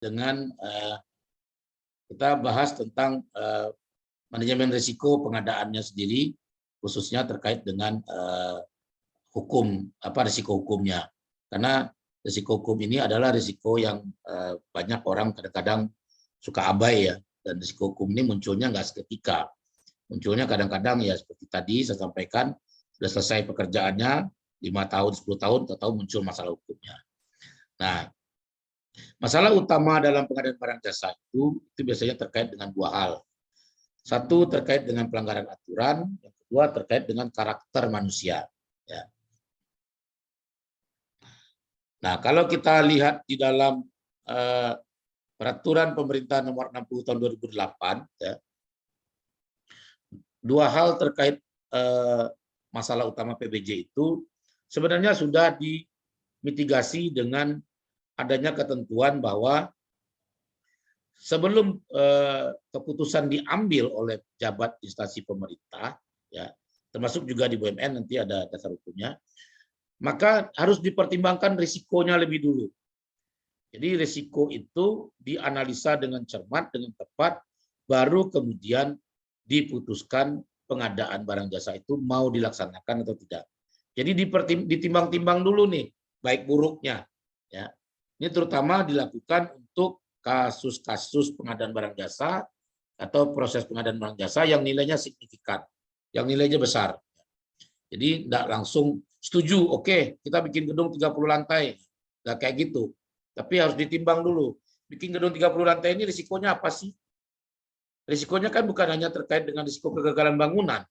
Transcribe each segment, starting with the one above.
dengan kita bahas tentang manajemen risiko pengadaannya sendiri, khususnya terkait dengan risiko hukumnya. Karena risiko hukum ini adalah risiko yang banyak orang kadang-kadang suka abai ya, dan risiko hukum ini munculnya nggak seketika. Munculnya kadang-kadang ya seperti tadi saya sampaikan, sudah selesai pekerjaannya 5 tahun, 10 tahun, tahu muncul masalah hukumnya. Nah, masalah utama dalam pengadaan barang jasa itu biasanya terkait dengan dua hal. Satu terkait dengan pelanggaran aturan, yang kedua terkait dengan karakter manusia. Ya. Nah, kalau kita lihat di dalam peraturan pemerintah nomor 60 tahun 2008, ya, dua hal terkait masalah utama PBJ itu sebenarnya sudah dimitigasi dengan adanya ketentuan bahwa sebelum keputusan diambil oleh pejabat instansi pemerintah, ya, termasuk juga di BUMN nanti ada dasar hukumnya, maka harus dipertimbangkan risikonya lebih dulu. Jadi risiko itu dianalisa dengan cermat, dengan tepat, baru kemudian diputuskan pengadaan barang jasa itu mau dilaksanakan atau tidak. Jadi ditimbang-timbang dulu nih, baik buruknya. Ya. Ini terutama dilakukan untuk kasus-kasus pengadaan barang jasa atau proses pengadaan barang jasa yang nilainya signifikan, yang nilainya besar. Jadi tidak langsung setuju, oke, kita bikin gedung 30 lantai. Nggak kayak gitu. Tapi harus ditimbang dulu. Bikin gedung 30 lantai ini risikonya apa sih? Risikonya kan bukan hanya terkait dengan risiko kegagalan bangunan,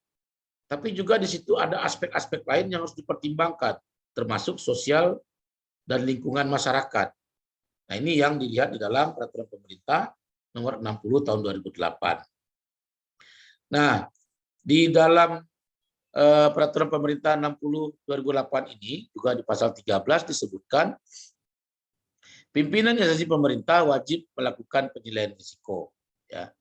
tapi juga di situ ada aspek-aspek lain yang harus dipertimbangkan, termasuk sosial dan lingkungan masyarakat. Nah, ini yang dilihat di dalam peraturan pemerintah nomor 60 tahun 2008. Nah, di dalam peraturan pemerintah 60 2008 ini juga di pasal 13 disebutkan pimpinan instansi pemerintah wajib melakukan penilaian risiko. Ya.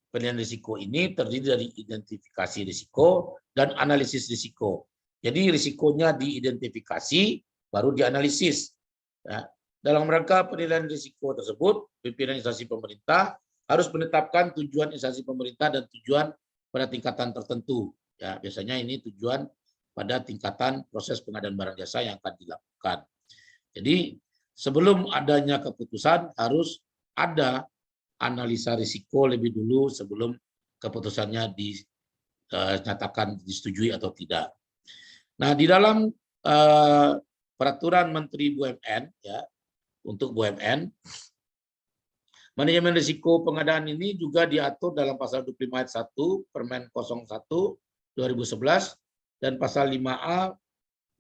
Penilaian risiko ini terdiri dari identifikasi risiko dan analisis risiko. Jadi risikonya diidentifikasi, baru dianalisis. Ya. Dalam rangka penilaian risiko tersebut, pimpinan instansi pemerintah harus menetapkan tujuan instansi pemerintah dan tujuan pada tingkatan tertentu. Ya, biasanya ini tujuan pada tingkatan proses pengadaan barang jasa yang akan dilakukan. Jadi sebelum adanya keputusan harus ada analisa risiko lebih dulu sebelum keputusannya dinyatakan disetujui atau tidak. Nah, di dalam peraturan Menteri BUMN, ya, untuk BUMN, manajemen risiko pengadaan ini juga diatur dalam pasal 25 ayat 1 Permen 01 2011 dan pasal 5A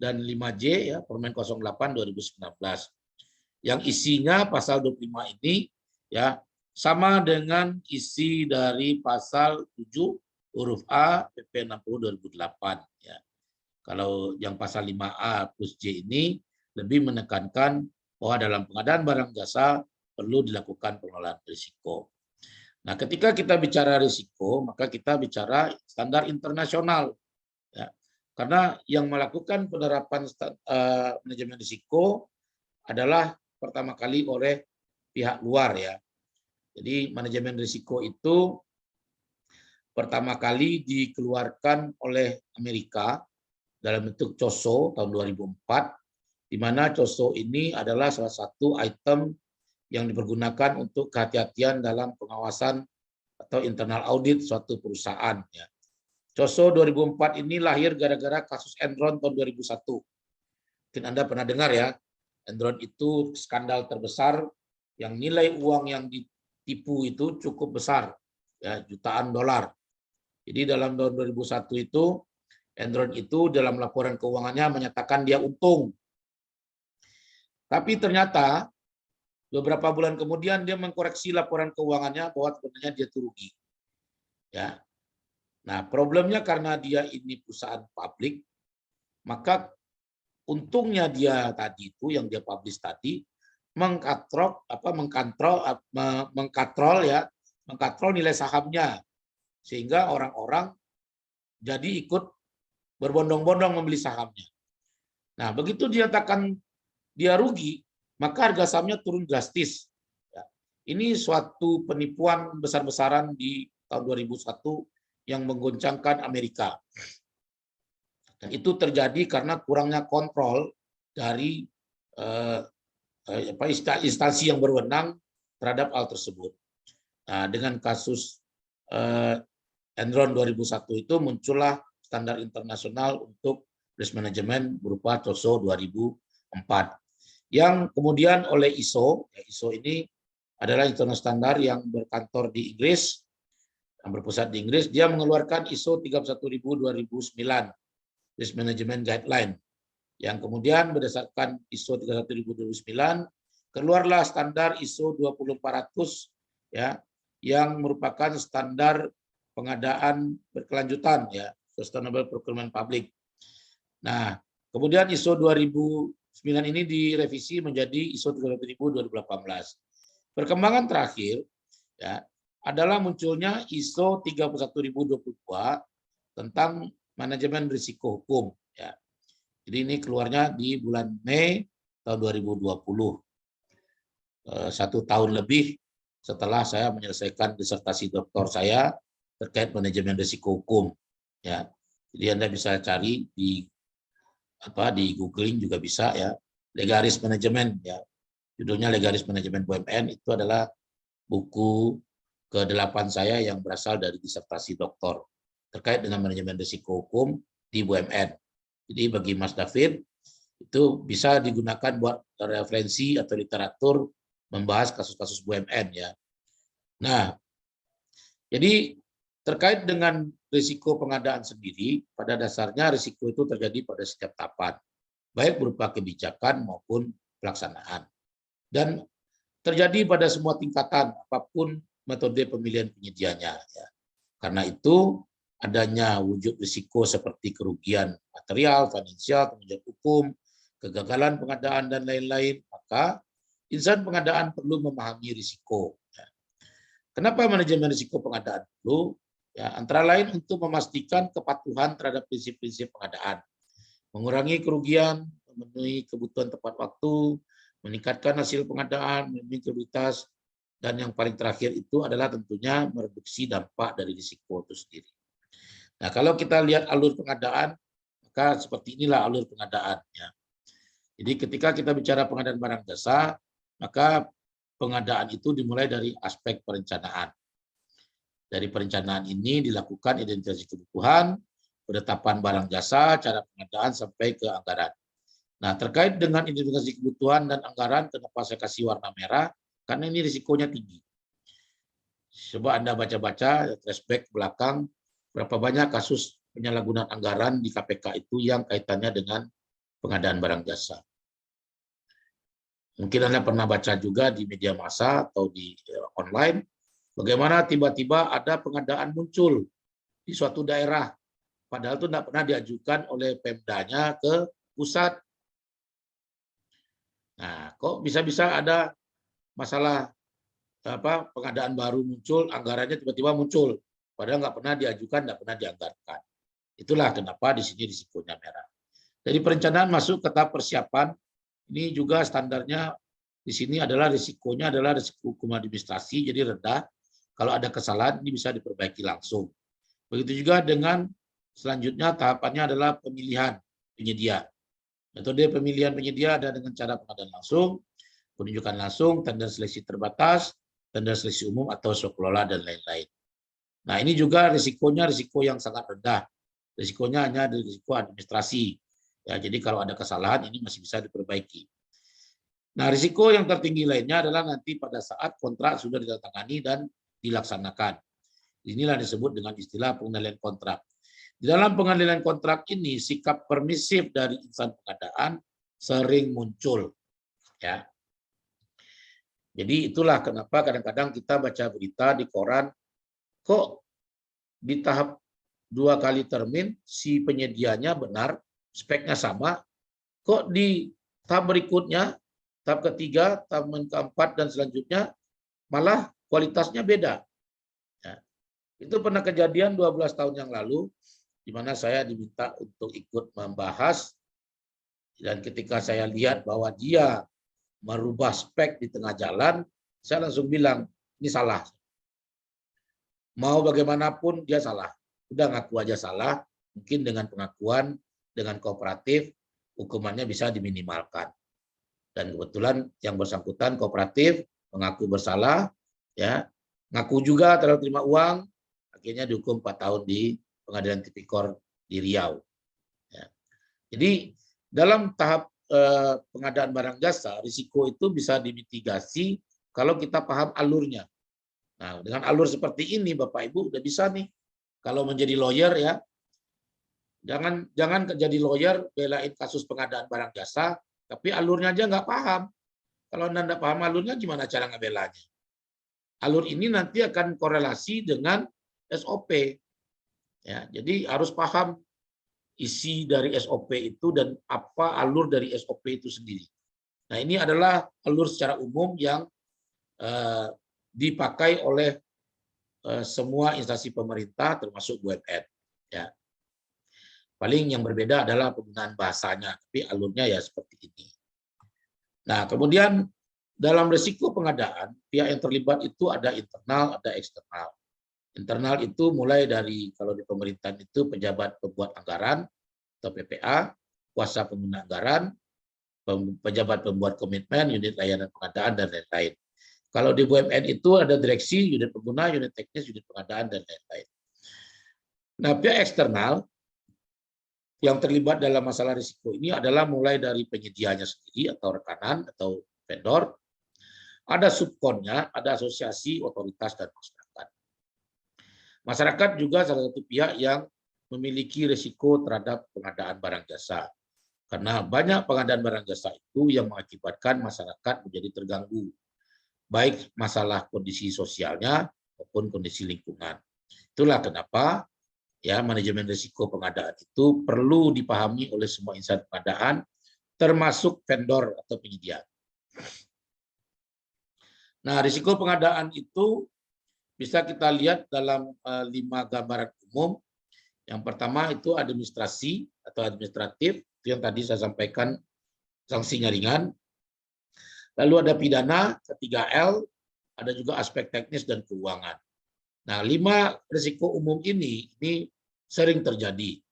dan 5J ya Permen 08 2019. Yang isinya pasal 25 ini ya sama dengan isi dari pasal 7 huruf A PP 60 2008 ya. Kalau yang pasal 5A plus J ini lebih menekankan bahwa dalam pengadaan barang jasa perlu dilakukan pengelolaan risiko. Nah, ketika kita bicara risiko, maka kita bicara standar internasional ya. Karena yang melakukan penerapan manajemen risiko adalah pertama kali oleh pihak luar ya. Jadi manajemen risiko itu pertama kali dikeluarkan oleh Amerika dalam bentuk COSO tahun 2004, di mana COSO ini adalah salah satu item yang dipergunakan untuk kehati-hatian dalam pengawasan atau internal audit suatu perusahaan. Ya. COSO 2004 ini lahir gara-gara kasus Enron tahun 2001. Mungkin Anda pernah dengar ya, Enron itu skandal terbesar yang nilai uang yang ditipu itu cukup besar, ya, jutaan dolar. Jadi dalam tahun 2001 itu, Enron itu dalam laporan keuangannya menyatakan dia untung. Tapi ternyata beberapa bulan kemudian dia mengkoreksi laporan keuangannya bahwa sebenarnya dia itu rugi. Ya. Nah, problemnya karena dia ini perusahaan publik, maka untungnya dia tadi itu yang dia publish tadi mengkatrol nilai sahamnya sehingga orang-orang jadi ikut berbondong-bondong membeli sahamnya. Nah, begitu dinyatakan dia rugi, maka harga sahamnya turun drastis. Ya. Ini suatu penipuan besar-besaran di tahun 2001 yang menggoncangkan Amerika. Dan itu terjadi karena kurangnya kontrol dari instansi yang berwenang terhadap hal tersebut. Nah, dengan kasus Enron 2001 itu muncullah standar internasional untuk risk management berupa TOSO 2004 yang kemudian oleh ISO, ISO ini adalah internasional standar yang berkantor di Inggris, yang berpusat di Inggris, dia mengeluarkan ISO 31000-2009 risk management guideline, yang kemudian berdasarkan ISO 31000-2009 keluarlah standar ISO 20400 ya, yang merupakan standar pengadaan berkelanjutan ya, Sustainable Procurement Public. Nah, kemudian ISO 2009 ini direvisi menjadi ISO 30000-2018. Perkembangan terakhir ya adalah munculnya ISO 31022 tentang manajemen risiko hukum ya. Jadi ini keluarnya di bulan Mei tahun 2020. 1 tahun lebih setelah saya menyelesaikan disertasi doktor saya terkait manajemen risiko hukum ya. Jadi Anda bisa cari di googling juga bisa ya, Legal Risk Management ya. Judulnya Legal Risk Management BUMN, itu adalah buku ke-8 saya yang berasal dari disertasi doktor terkait dengan manajemen risiko hukum di BUMN. Jadi bagi Mas David itu bisa digunakan buat referensi atau literatur membahas kasus-kasus BUMN ya. Nah, jadi terkait dengan risiko pengadaan sendiri, pada dasarnya risiko itu terjadi pada setiap tahapan, baik berupa kebijakan maupun pelaksanaan. Dan terjadi pada semua tingkatan, apapun metode pemilihan penyedianya. Ya. Karena itu, adanya wujud risiko seperti kerugian material, finansial, tanggung hukum, kegagalan pengadaan, dan lain-lain, maka insan pengadaan perlu memahami risiko. Ya. Kenapa manajemen risiko pengadaan perlu? Ya, antara lain untuk memastikan kepatuhan terhadap prinsip-prinsip pengadaan, mengurangi kerugian, memenuhi kebutuhan tepat waktu, meningkatkan hasil pengadaan, melindungi kualitas, dan yang paling terakhir itu adalah tentunya mereduksi dampak dari risiko itu sendiri. Nah, kalau kita lihat alur pengadaan, maka seperti inilah alur pengadaan. Ya. Jadi ketika kita bicara pengadaan barang jasa, maka pengadaan itu dimulai dari aspek perencanaan. Dari perencanaan ini dilakukan identifikasi kebutuhan, penetapan barang jasa, cara pengadaan sampai ke anggaran. Nah, terkait dengan identifikasi kebutuhan dan anggaran, kenapa saya kasih warna merah? Karena ini risikonya tinggi. Coba Anda baca-baca, flashback ke belakang, berapa banyak kasus penyalahgunaan anggaran di KPK itu yang kaitannya dengan pengadaan barang jasa. Mungkin Anda pernah baca juga di media massa atau di online, bagaimana tiba-tiba ada pengadaan muncul di suatu daerah, padahal itu tidak pernah diajukan oleh Pemdanya ke pusat. Nah, kok bisa-bisa ada masalah pengadaan baru muncul, anggarannya tiba-tiba muncul, padahal nggak pernah diajukan, nggak pernah dianggarkan. Itulah kenapa di sini risikonya merah. Dari perencanaan masuk ke tahap persiapan, ini juga standarnya di sini adalah risikonya adalah risiko hukum administrasi, jadi rendah. Kalau ada kesalahan ini bisa diperbaiki langsung. Begitu juga dengan selanjutnya tahapannya adalah pemilihan penyedia. Metode pemilihan penyedia ada dengan cara pengadaan langsung, penunjukan langsung, tender seleksi terbatas, tender seleksi umum atau swakelola dan lain-lain. Nah, ini juga risikonya risiko yang sangat rendah. Risikonya hanya risiko administrasi. Ya, jadi kalau ada kesalahan ini masih bisa diperbaiki. Nah, risiko yang tertinggi lainnya adalah nanti pada saat kontrak sudah ditandatangani dan dilaksanakan. Inilah disebut dengan istilah pengendalian kontrak. Di dalam pengendalian kontrak ini, sikap permisif dari insan pengadaan sering muncul. Ya. Jadi itulah kenapa kadang-kadang kita baca berita di koran, kok di tahap 2 kali termin si penyedianya benar, speknya sama, kok di tahap berikutnya, tahap ketiga, tahap keempat, dan selanjutnya malah kualitasnya beda. Ya. Itu pernah kejadian 12 tahun yang lalu, di mana saya diminta untuk ikut membahas, dan ketika saya lihat bahwa dia merubah spek di tengah jalan, saya langsung bilang, ini salah. Mau bagaimanapun dia salah. Udah ngaku aja salah, mungkin dengan pengakuan, dengan kooperatif, hukumannya bisa diminimalkan. Dan kebetulan yang bersangkutan kooperatif, mengaku bersalah, ya, ngaku juga telah terima uang, akhirnya dihukum 4 tahun di Pengadilan Tipikor di Riau. Ya. Jadi dalam tahap pengadaan barang jasa, risiko itu bisa dimitigasi kalau kita paham alurnya. Nah, dengan alur seperti ini, Bapak Ibu udah bisa nih. Kalau menjadi lawyer ya, jangan jadi lawyer belain kasus pengadaan barang jasa, tapi alurnya aja nggak paham. Kalau Anda nggak paham alurnya, gimana cara ngebelanya? Alur ini nanti akan korelasi dengan SOP. Ya, jadi harus paham isi dari SOP itu dan apa alur dari SOP itu sendiri. Nah, ini adalah alur secara umum yang dipakai oleh semua instansi pemerintah termasuk BUMN. Ya. Paling yang berbeda adalah penggunaan bahasanya, tapi alurnya ya seperti ini. Nah, kemudian dalam risiko pengadaan, pihak yang terlibat itu ada internal, ada eksternal. Internal itu mulai dari kalau di pemerintahan itu pejabat pembuat anggaran atau PPA, kuasa pengguna anggaran, pejabat pembuat komitmen, unit layanan pengadaan, dan lain-lain. Kalau di BUMN itu ada direksi, unit pengguna, unit teknis, unit pengadaan, dan lain-lain. Nah, pihak eksternal yang terlibat dalam masalah risiko ini adalah mulai dari penyedianya sendiri atau rekanan atau vendor, ada subkonnya, ada asosiasi, otoritas, dan masyarakat. Masyarakat juga salah satu pihak yang memiliki risiko terhadap pengadaan barang jasa. Karena banyak pengadaan barang jasa itu yang mengakibatkan masyarakat menjadi terganggu, baik masalah kondisi sosialnya maupun kondisi lingkungan. Itulah kenapa ya manajemen risiko pengadaan itu perlu dipahami oleh semua instansi pengadaan, termasuk vendor atau penyedia. Nah, risiko pengadaan itu bisa kita lihat dalam 5 gambaran umum. Yang pertama itu administrasi atau administratif, itu yang tadi saya sampaikan sanksinya ringan. Lalu ada pidana, K3L, ada juga aspek teknis dan keuangan. Nah, 5 risiko umum ini sering terjadi.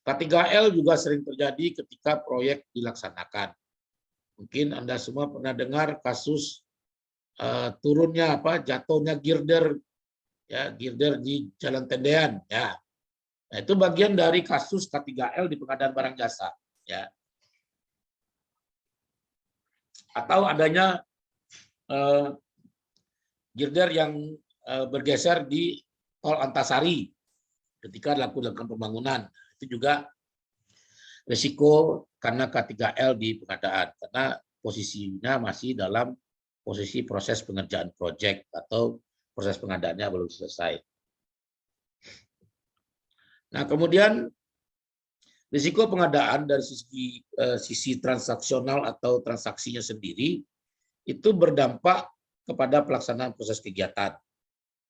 K3L juga sering terjadi ketika proyek dilaksanakan. Mungkin Anda semua pernah dengar kasus turunnya jatuhnya girder ya, girder di Jalan Tendean ya. Nah, itu bagian dari kasus K3L di pengadaan barang jasa ya. Atau adanya girder yang bergeser di Tol Antasari ketika dilakukan pembangunan. Itu juga risiko karena K3L di pengadaan, karena posisinya masih dalam posisi proses pengerjaan proyek atau proses pengadaannya belum selesai. Nah, kemudian risiko pengadaan dari sisi transaksional atau transaksinya sendiri itu berdampak kepada pelaksanaan proses kegiatan.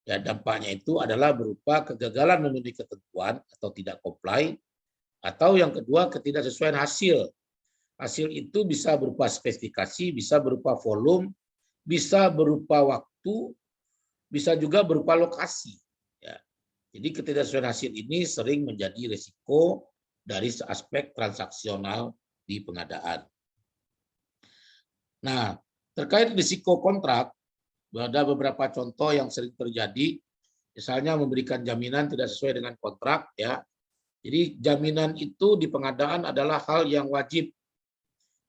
Ya, dampaknya itu adalah berupa kegagalan memenuhi ketentuan atau tidak comply, atau yang kedua ketidaksesuaian hasil. Hasil itu bisa berupa spesifikasi, bisa berupa volume, bisa berupa waktu, bisa juga berupa lokasi. Ya. Jadi ketidaksesuaian hasil ini sering menjadi risiko dari aspek transaksional di pengadaan. Nah, terkait risiko kontrak, ada beberapa contoh yang sering terjadi, misalnya memberikan jaminan tidak sesuai dengan kontrak, ya. Jadi jaminan itu di pengadaan adalah hal yang wajib.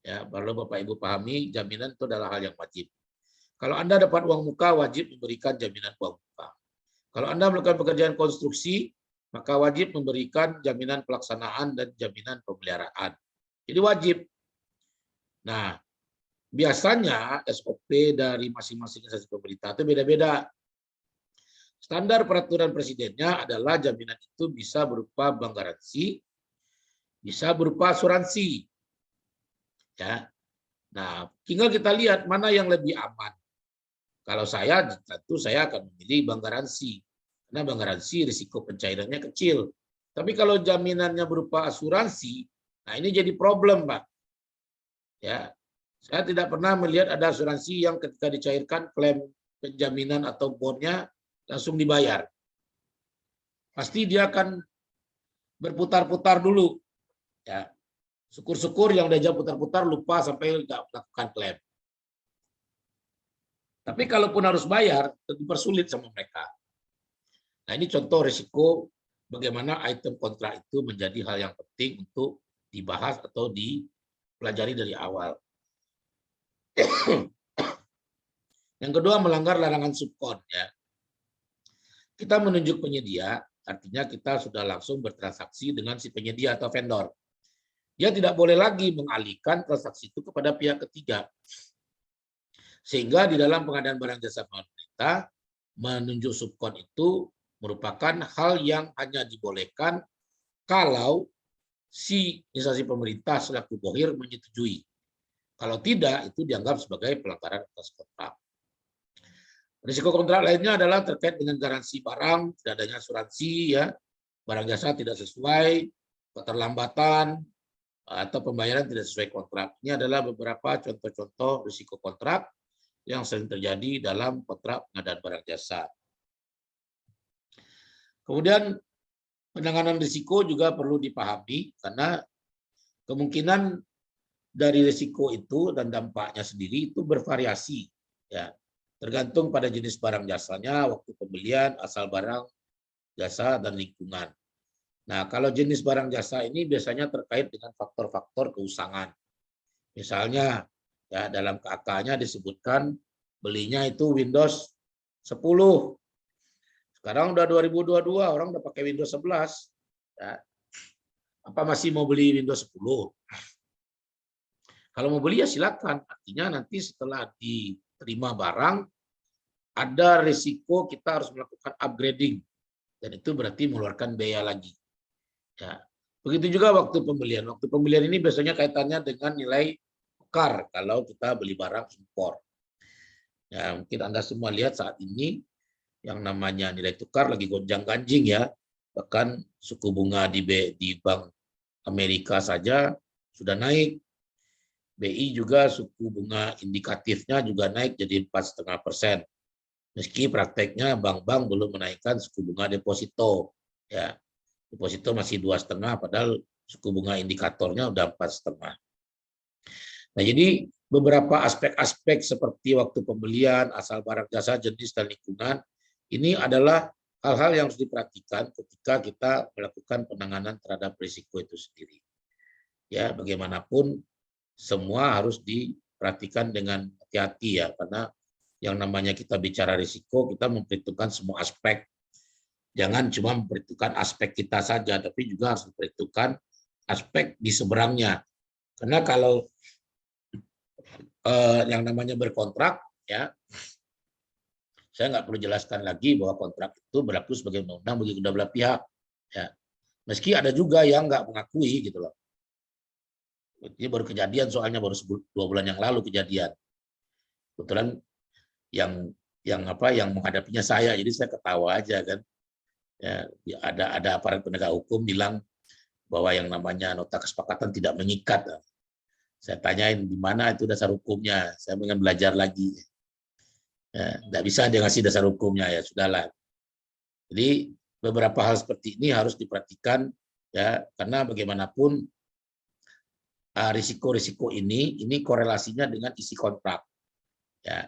Ya, perlu Bapak Ibu pahami, jaminan itu adalah hal yang wajib. Kalau Anda dapat uang muka, wajib memberikan jaminan uang muka. Kalau Anda melakukan pekerjaan konstruksi, maka wajib memberikan jaminan pelaksanaan dan jaminan pemeliharaan. Jadi wajib. Nah, biasanya SOP dari masing-masing instansi pemerintah itu beda-beda. Standar peraturan presidennya adalah jaminan itu bisa berupa bank garansi, bisa berupa asuransi. Ya. Nah, tinggal kita lihat mana yang lebih aman. Kalau saya, tentu saya akan memilih bank garansi. Karena bank garansi risiko pencairannya kecil. Tapi kalau jaminannya berupa asuransi, nah ini jadi problem, Pak. Ya, Saya tidak pernah melihat ada asuransi yang ketika dicairkan klaim penjaminan atau bondnya langsung dibayar. Pasti dia akan berputar-putar dulu. Ya, syukur-syukur yang diajak putar-putar lupa sampai nggak melakukan klaim. Tapi kalaupun harus bayar, tentu dipersulit sama mereka. Nah, ini contoh risiko bagaimana item kontrak itu menjadi hal yang penting untuk dibahas atau dipelajari dari awal. Yang kedua, melanggar larangan subkon. Ya. Kita menunjuk penyedia, artinya kita sudah langsung bertransaksi dengan si penyedia atau vendor. Dia tidak boleh lagi mengalihkan transaksi itu kepada pihak ketiga. Sehingga di dalam pengadaan barang jasa pemerintah, menunjuk subkon itu merupakan hal yang hanya dibolehkan kalau si instansi pemerintah selaku bohir menyetujui. Kalau tidak, itu dianggap sebagai pelanggaran atas kontrak. Risiko kontrak lainnya adalah terkait dengan garansi barang, tidak adanya asuransi, ya, barang jasa tidak sesuai, keterlambatan, atau pembayaran tidak sesuai kontrak. Ini adalah beberapa contoh-contoh risiko kontrak yang sering terjadi dalam kontrak pengadaan barang jasa. Kemudian penanganan risiko juga perlu dipahami karena kemungkinan dari risiko itu dan dampaknya sendiri itu bervariasi, ya, tergantung pada jenis barang jasanya, waktu pembelian, asal barang jasa, dan lingkungan. Nah, kalau jenis barang jasa ini biasanya terkait dengan faktor-faktor keusangan. Misalnya, ya, dalam KK-nya disebutkan belinya itu Windows 10. Sekarang udah 2022, orang udah pakai Windows 11. Ya. Apa masih mau beli Windows 10? Kalau mau beli ya silakan. Artinya nanti setelah diterima barang, ada risiko kita harus melakukan upgrading. Dan itu berarti mengeluarkan biaya lagi. Ya. Begitu juga waktu pembelian. Waktu pembelian ini biasanya kaitannya dengan nilai tukar kalau kita beli barang impor. Ya, mungkin Anda semua lihat saat ini yang namanya nilai tukar lagi gonjang-ganjing, ya. Bahkan suku bunga di Bank Amerika saja sudah naik. BI juga suku bunga indikatifnya juga naik jadi 4,5%. Meski prakteknya bank-bank belum menaikkan suku bunga deposito. Ya, deposito masih 2,5, padahal suku bunga indikatornya udah 4,5. Nah, jadi beberapa aspek-aspek seperti waktu pembelian, asal barang jasa, jenis, dan lingkungan, ini adalah hal-hal yang harus diperhatikan ketika kita melakukan penanganan terhadap risiko itu sendiri. Ya, bagaimanapun semua harus diperhatikan dengan hati-hati, ya, karena yang namanya kita bicara risiko, kita memperhitungkan semua aspek. Jangan cuma memperhitungkan aspek kita saja, tapi juga harus memperhitungkan aspek di seberangnya. Karena kalau yang namanya berkontrak, ya, saya nggak perlu jelaskan lagi bahwa kontrak itu berlaku sebagai undang-undang bagi kedua belah pihak. Ya. Meski ada juga yang nggak mengakui, gitu loh. Ini baru kejadian, soalnya baru 2 bulan yang lalu kejadian. Kebetulan yang menghadapinya saya, jadi saya ketawa aja kan. Ya, ada aparat penegak hukum bilang bahwa yang namanya nota kesepakatan tidak mengikat. Saya tanyain di mana itu dasar hukumnya, saya ingin belajar lagi. Ya, nggak bisa dia ngasih dasar hukumnya, ya sudahlah. Jadi beberapa hal seperti ini harus diperhatikan, ya, karena bagaimanapun risiko-risiko ini korelasinya dengan isi kontrak. Ya,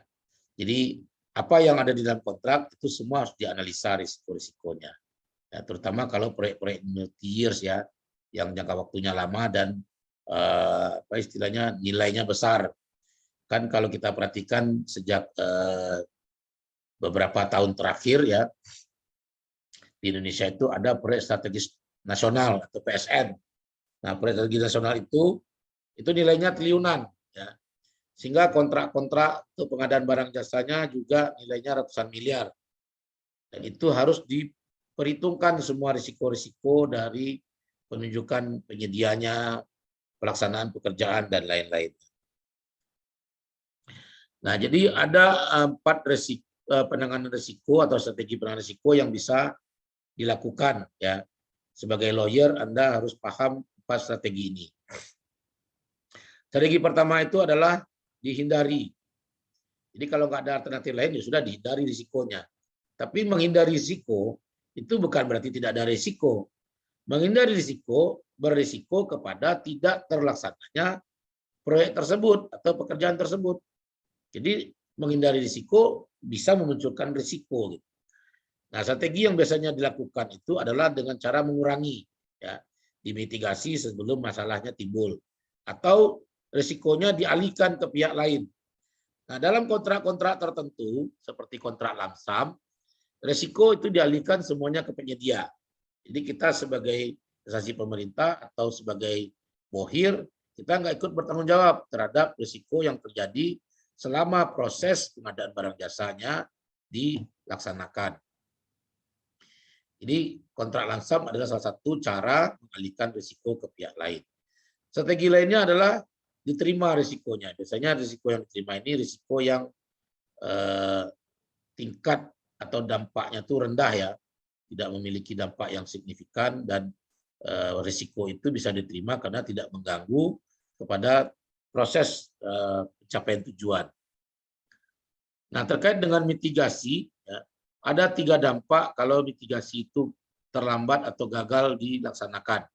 jadi apa yang ada di dalam kontrak itu semua harus dianalisa risiko-risikonya. Ya, terutama kalau proyek-proyek multi-years, ya, yang jangka waktunya lama dan apa istilahnya nilainya besar. Kan kalau kita perhatikan sejak beberapa tahun terakhir, ya, di Indonesia itu ada proyek strategis nasional atau PSN. Nah, proyek strategis nasional itu nilainya triliunan, ya. Sehingga kontrak-kontrak untuk pengadaan barang jasanya juga nilainya ratusan miliar. Dan itu harus diperhitungkan semua risiko-risiko dari penunjukan penyedianya, pelaksanaan pekerjaan, dan lain-lain. Nah, jadi ada 4 penanganan risiko atau strategi penanganan risiko yang bisa dilakukan, ya. Sebagai lawyer, Anda harus paham 4 strategi ini. Strategi pertama itu adalah dihindari. Jadi kalau nggak ada alternatif lain ya sudah dihindari risikonya. Tapi menghindari risiko itu bukan berarti tidak ada risiko. Menghindari risiko berisiko kepada tidak terlaksananya proyek tersebut atau pekerjaan tersebut. Jadi menghindari risiko bisa memunculkan risiko. Nah, strategi yang biasanya dilakukan itu adalah dengan cara mengurangi, ya, dimitigasi sebelum masalahnya timbul, atau risikonya dialihkan ke pihak lain. Nah, dalam kontrak-kontrak tertentu seperti kontrak lamsam, risiko itu dialihkan semuanya ke penyedia. Jadi kita sebagai instansi pemerintah atau sebagai bohir, kita nggak ikut bertanggung jawab terhadap risiko yang terjadi selama proses pengadaan barang jasanya dilaksanakan. Jadi kontrak lamsam adalah salah satu cara mengalihkan risiko ke pihak lain. Strategi lainnya adalah diterima risikonya. Biasanya risiko yang diterima ini risiko yang tingkat atau dampaknya itu rendah, ya, tidak memiliki dampak yang signifikan, dan risiko itu bisa diterima karena tidak mengganggu kepada proses pencapaian tujuan. Nah, terkait dengan mitigasi, ya, ada 3 dampak kalau mitigasi itu terlambat atau gagal dilaksanakan.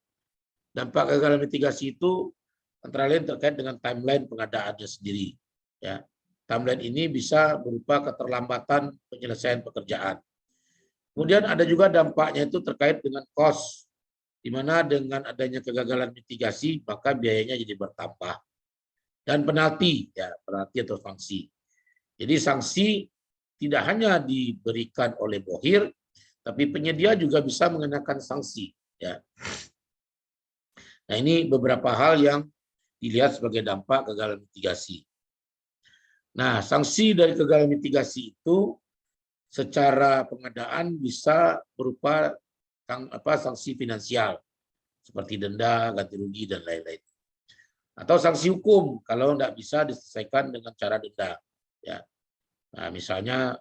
Dampak gagal mitigasi itu antara lain terkait dengan timeline pengadaannya sendiri. Ya, timeline ini bisa berupa keterlambatan penyelesaian pekerjaan. Kemudian ada juga dampaknya itu terkait dengan cost, di mana dengan adanya kegagalan mitigasi maka biayanya jadi bertambah. Dan penalti, ya, penalti atau sanksi. Jadi sanksi tidak hanya diberikan oleh bohir, tapi penyedia juga bisa mengenakan sanksi. Ya. Nah, ini beberapa hal yang dilihat sebagai dampak kegagalan mitigasi. Nah, sanksi dari kegagalan mitigasi itu secara pengadaan bisa berupa sanksi finansial seperti denda, ganti rugi, dan lain-lain. Atau sanksi hukum kalau tidak bisa diselesaikan dengan cara denda. Ya. Nah, misalnya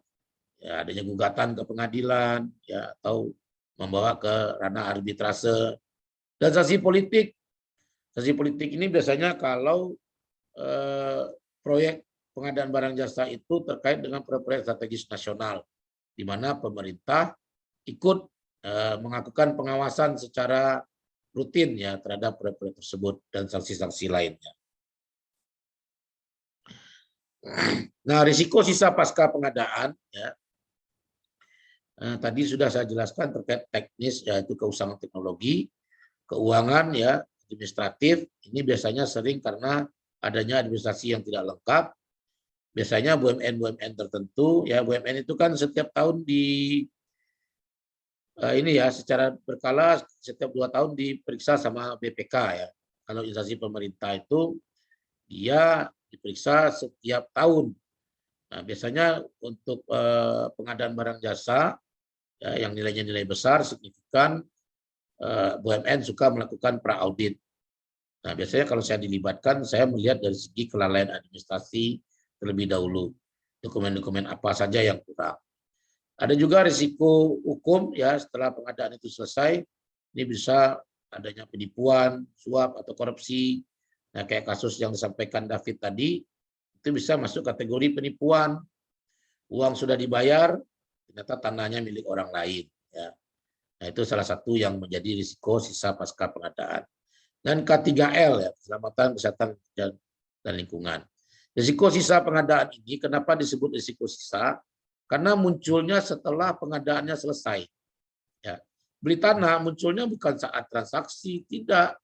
ya, adanya gugatan ke pengadilan, ya, atau membawa ke ranah arbitrase. Dan sanksi politik. Sanksi politik ini biasanya kalau proyek pengadaan barang jasa itu terkait dengan proyek strategis nasional, di mana pemerintah ikut melakukan pengawasan secara rutin, ya, terhadap proyek-proyek tersebut dan sanksi-sanksi lainnya. Nah, risiko sisa pasca pengadaan, ya, tadi sudah saya jelaskan terkait teknis, yaitu keusahaan teknologi, keuangan, ya, administratif. Ini biasanya sering karena adanya administrasi yang tidak lengkap. Biasanya BUMN tertentu, ya, BUMN itu kan setiap tahun ini, ya, secara berkala setiap 2 tahun diperiksa sama BPK, ya. Kalau instansi pemerintah itu dia diperiksa setiap tahun. Nah, biasanya untuk pengadaan barang jasa, ya, yang nilainya nilai besar signifikan, BUMN suka melakukan pra-audit. Nah, biasanya kalau saya dilibatkan, saya melihat dari segi kelalaian administrasi terlebih dahulu. Dokumen-dokumen apa saja yang kurang. Ada juga risiko hukum, ya, setelah pengadaan itu selesai. Ini bisa adanya penipuan, suap, atau korupsi. Nah, kayak kasus yang disampaikan David tadi, itu bisa masuk kategori penipuan. Uang sudah dibayar, ternyata tanahnya milik orang lain. Ya. Nah, itu salah satu yang menjadi risiko sisa pasca pengadaan. Dan K3L, ya, keselamatan, kesehatan, dan lingkungan. Risiko sisa pengadaan ini kenapa disebut risiko sisa? Karena munculnya setelah pengadaannya selesai. Ya. Beli tanah munculnya bukan saat transaksi, tidak.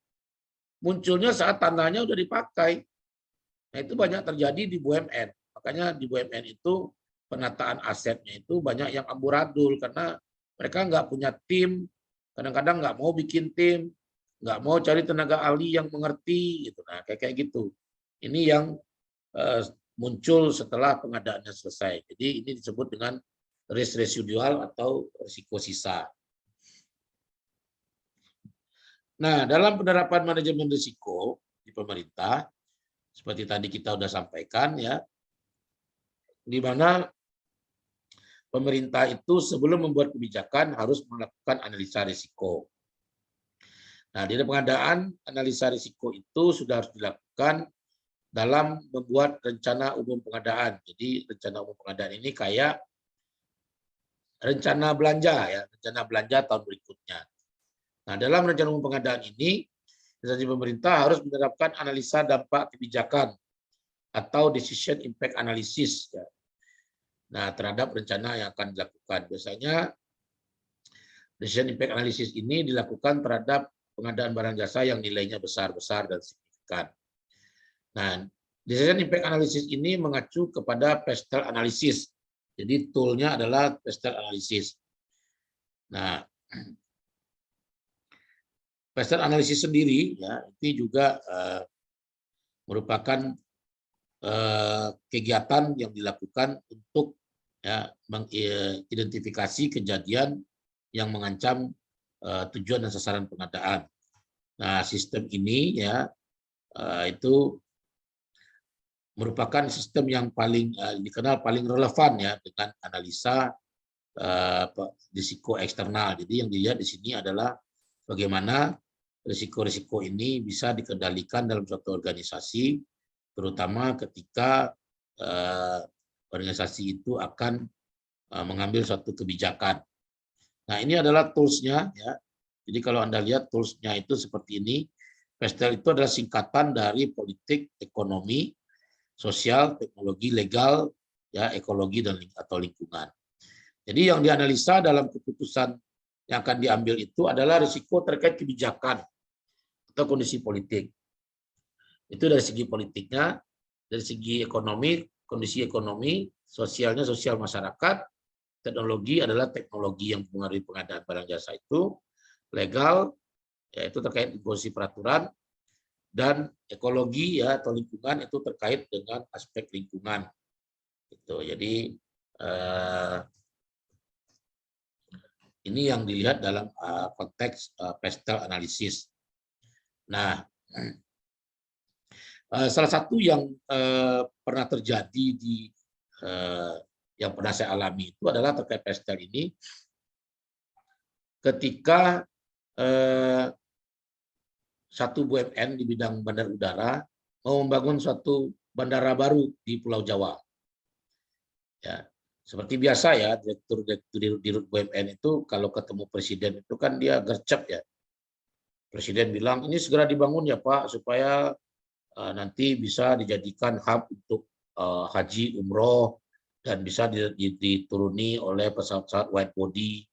Munculnya saat tanahnya sudah dipakai. Nah, itu banyak terjadi di BUMN. Makanya di BUMN itu penataan asetnya itu banyak yang amburadul karena mereka nggak punya tim, kadang-kadang nggak mau bikin tim, nggak mau cari tenaga ahli yang mengerti, gitu. Nah, kayak gitu. Ini yang muncul setelah pengadaannya selesai. Jadi ini disebut dengan risk residual atau risiko sisa. Nah, dalam penerapan manajemen risiko di pemerintah, seperti tadi kita sudah sampaikan, ya, di mana pemerintah itu sebelum membuat kebijakan harus melakukan analisa risiko. Nah, di pengadaan analisa risiko itu sudah harus dilakukan dalam membuat rencana umum pengadaan. Jadi rencana umum pengadaan ini kayak rencana belanja ya, rencana belanja tahun berikutnya. Nah, dalam rencana umum pengadaan ini, instansi pemerintah harus menerapkan analisa dampak kebijakan atau decision impact analysis ya. Nah, terhadap rencana yang akan dilakukan. Biasanya decision impact analysis ini dilakukan terhadap pengadaan barang jasa yang nilainya besar-besar dan signifikan. Nah, decision impact analysis ini mengacu kepada pestel analysis. Jadi toolnya adalah pestel analysis. Nah, pestel analysis sendiri ya itu juga merupakan kegiatan yang dilakukan untuk ya, mengidentifikasi kejadian yang mengancam tujuan dan sasaran pengadaan. Nah, sistem ini ya itu merupakan sistem yang paling dikenal paling relevan ya dengan analisa risiko eksternal. Jadi yang dilihat di sini adalah bagaimana risiko-risiko ini bisa dikendalikan dalam suatu organisasi, terutama ketika organisasi itu akan mengambil suatu kebijakan. Nah, ini adalah tools-nya ya. Jadi kalau Anda lihat tools-nya itu seperti ini. PESTEL itu adalah singkatan dari politik, ekonomi, sosial, teknologi, legal, ya, ekologi dan atau lingkungan. Jadi yang dianalisa dalam keputusan yang akan diambil itu adalah risiko terkait kebijakan atau kondisi politik. Itu dari segi politiknya, dari segi ekonomi, kondisi ekonomi, sosialnya sosial masyarakat, teknologi adalah teknologi yang mempengaruhi pengadaan barang jasa itu, legal yaitu terkait imposisi peraturan, dan ekologi ya atau lingkungan itu terkait dengan aspek lingkungan. Gitu. Jadi ini yang dilihat dalam konteks pestel analisis. Nah, salah satu yang pernah terjadi di yang pernah saya alami itu adalah terkait pestel ini ketika satu BUMN di bidang bandar udara mau membangun suatu bandara baru di Pulau Jawa. Ya, seperti biasa ya, direktur dirut BUMN itu kalau ketemu presiden itu kan dia gercep ya. Presiden bilang ini segera dibangun ya Pak supaya nanti bisa dijadikan hub untuk haji umroh dan bisa dituruni oleh pesawat-pesawat wide body.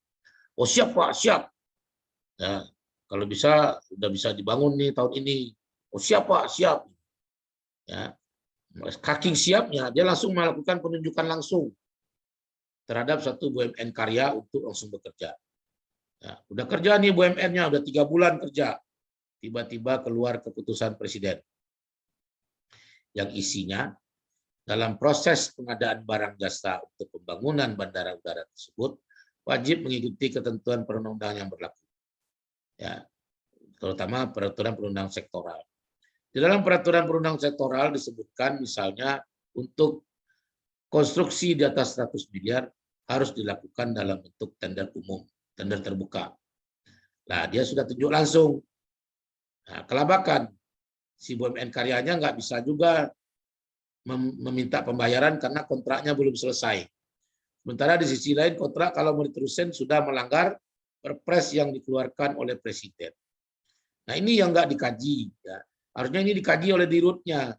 Oh siap Pak, siap. Ya, kalau bisa sudah bisa dibangun nih tahun ini. Oh siap Pak, siap. Ya, saking siapnya dia langsung melakukan penunjukan langsung terhadap satu BUMN karya untuk langsung bekerja. Ya, udah kerja nih BUMN-nya, udah 3 bulan kerja. Tiba-tiba keluar keputusan presiden yang isinya dalam proses pengadaan barang jasa untuk pembangunan bandara udara tersebut wajib mengikuti ketentuan perundang-undangan yang berlaku. Ya, terutama peraturan perundang sektoral. Di dalam peraturan perundang sektoral disebutkan misalnya untuk konstruksi di atas 100 miliar harus dilakukan dalam bentuk tender umum, tender terbuka. Nah, dia sudah tunjuk langsung. Nah, kelabakan si BUMN karyanya nggak bisa juga meminta pembayaran karena kontraknya belum selesai. Sementara di sisi lain kontrak kalau mau diterusin sudah melanggar perpres yang dikeluarkan oleh presiden. Nah, ini yang nggak dikaji. Ya. Harusnya ini dikaji oleh dirutnya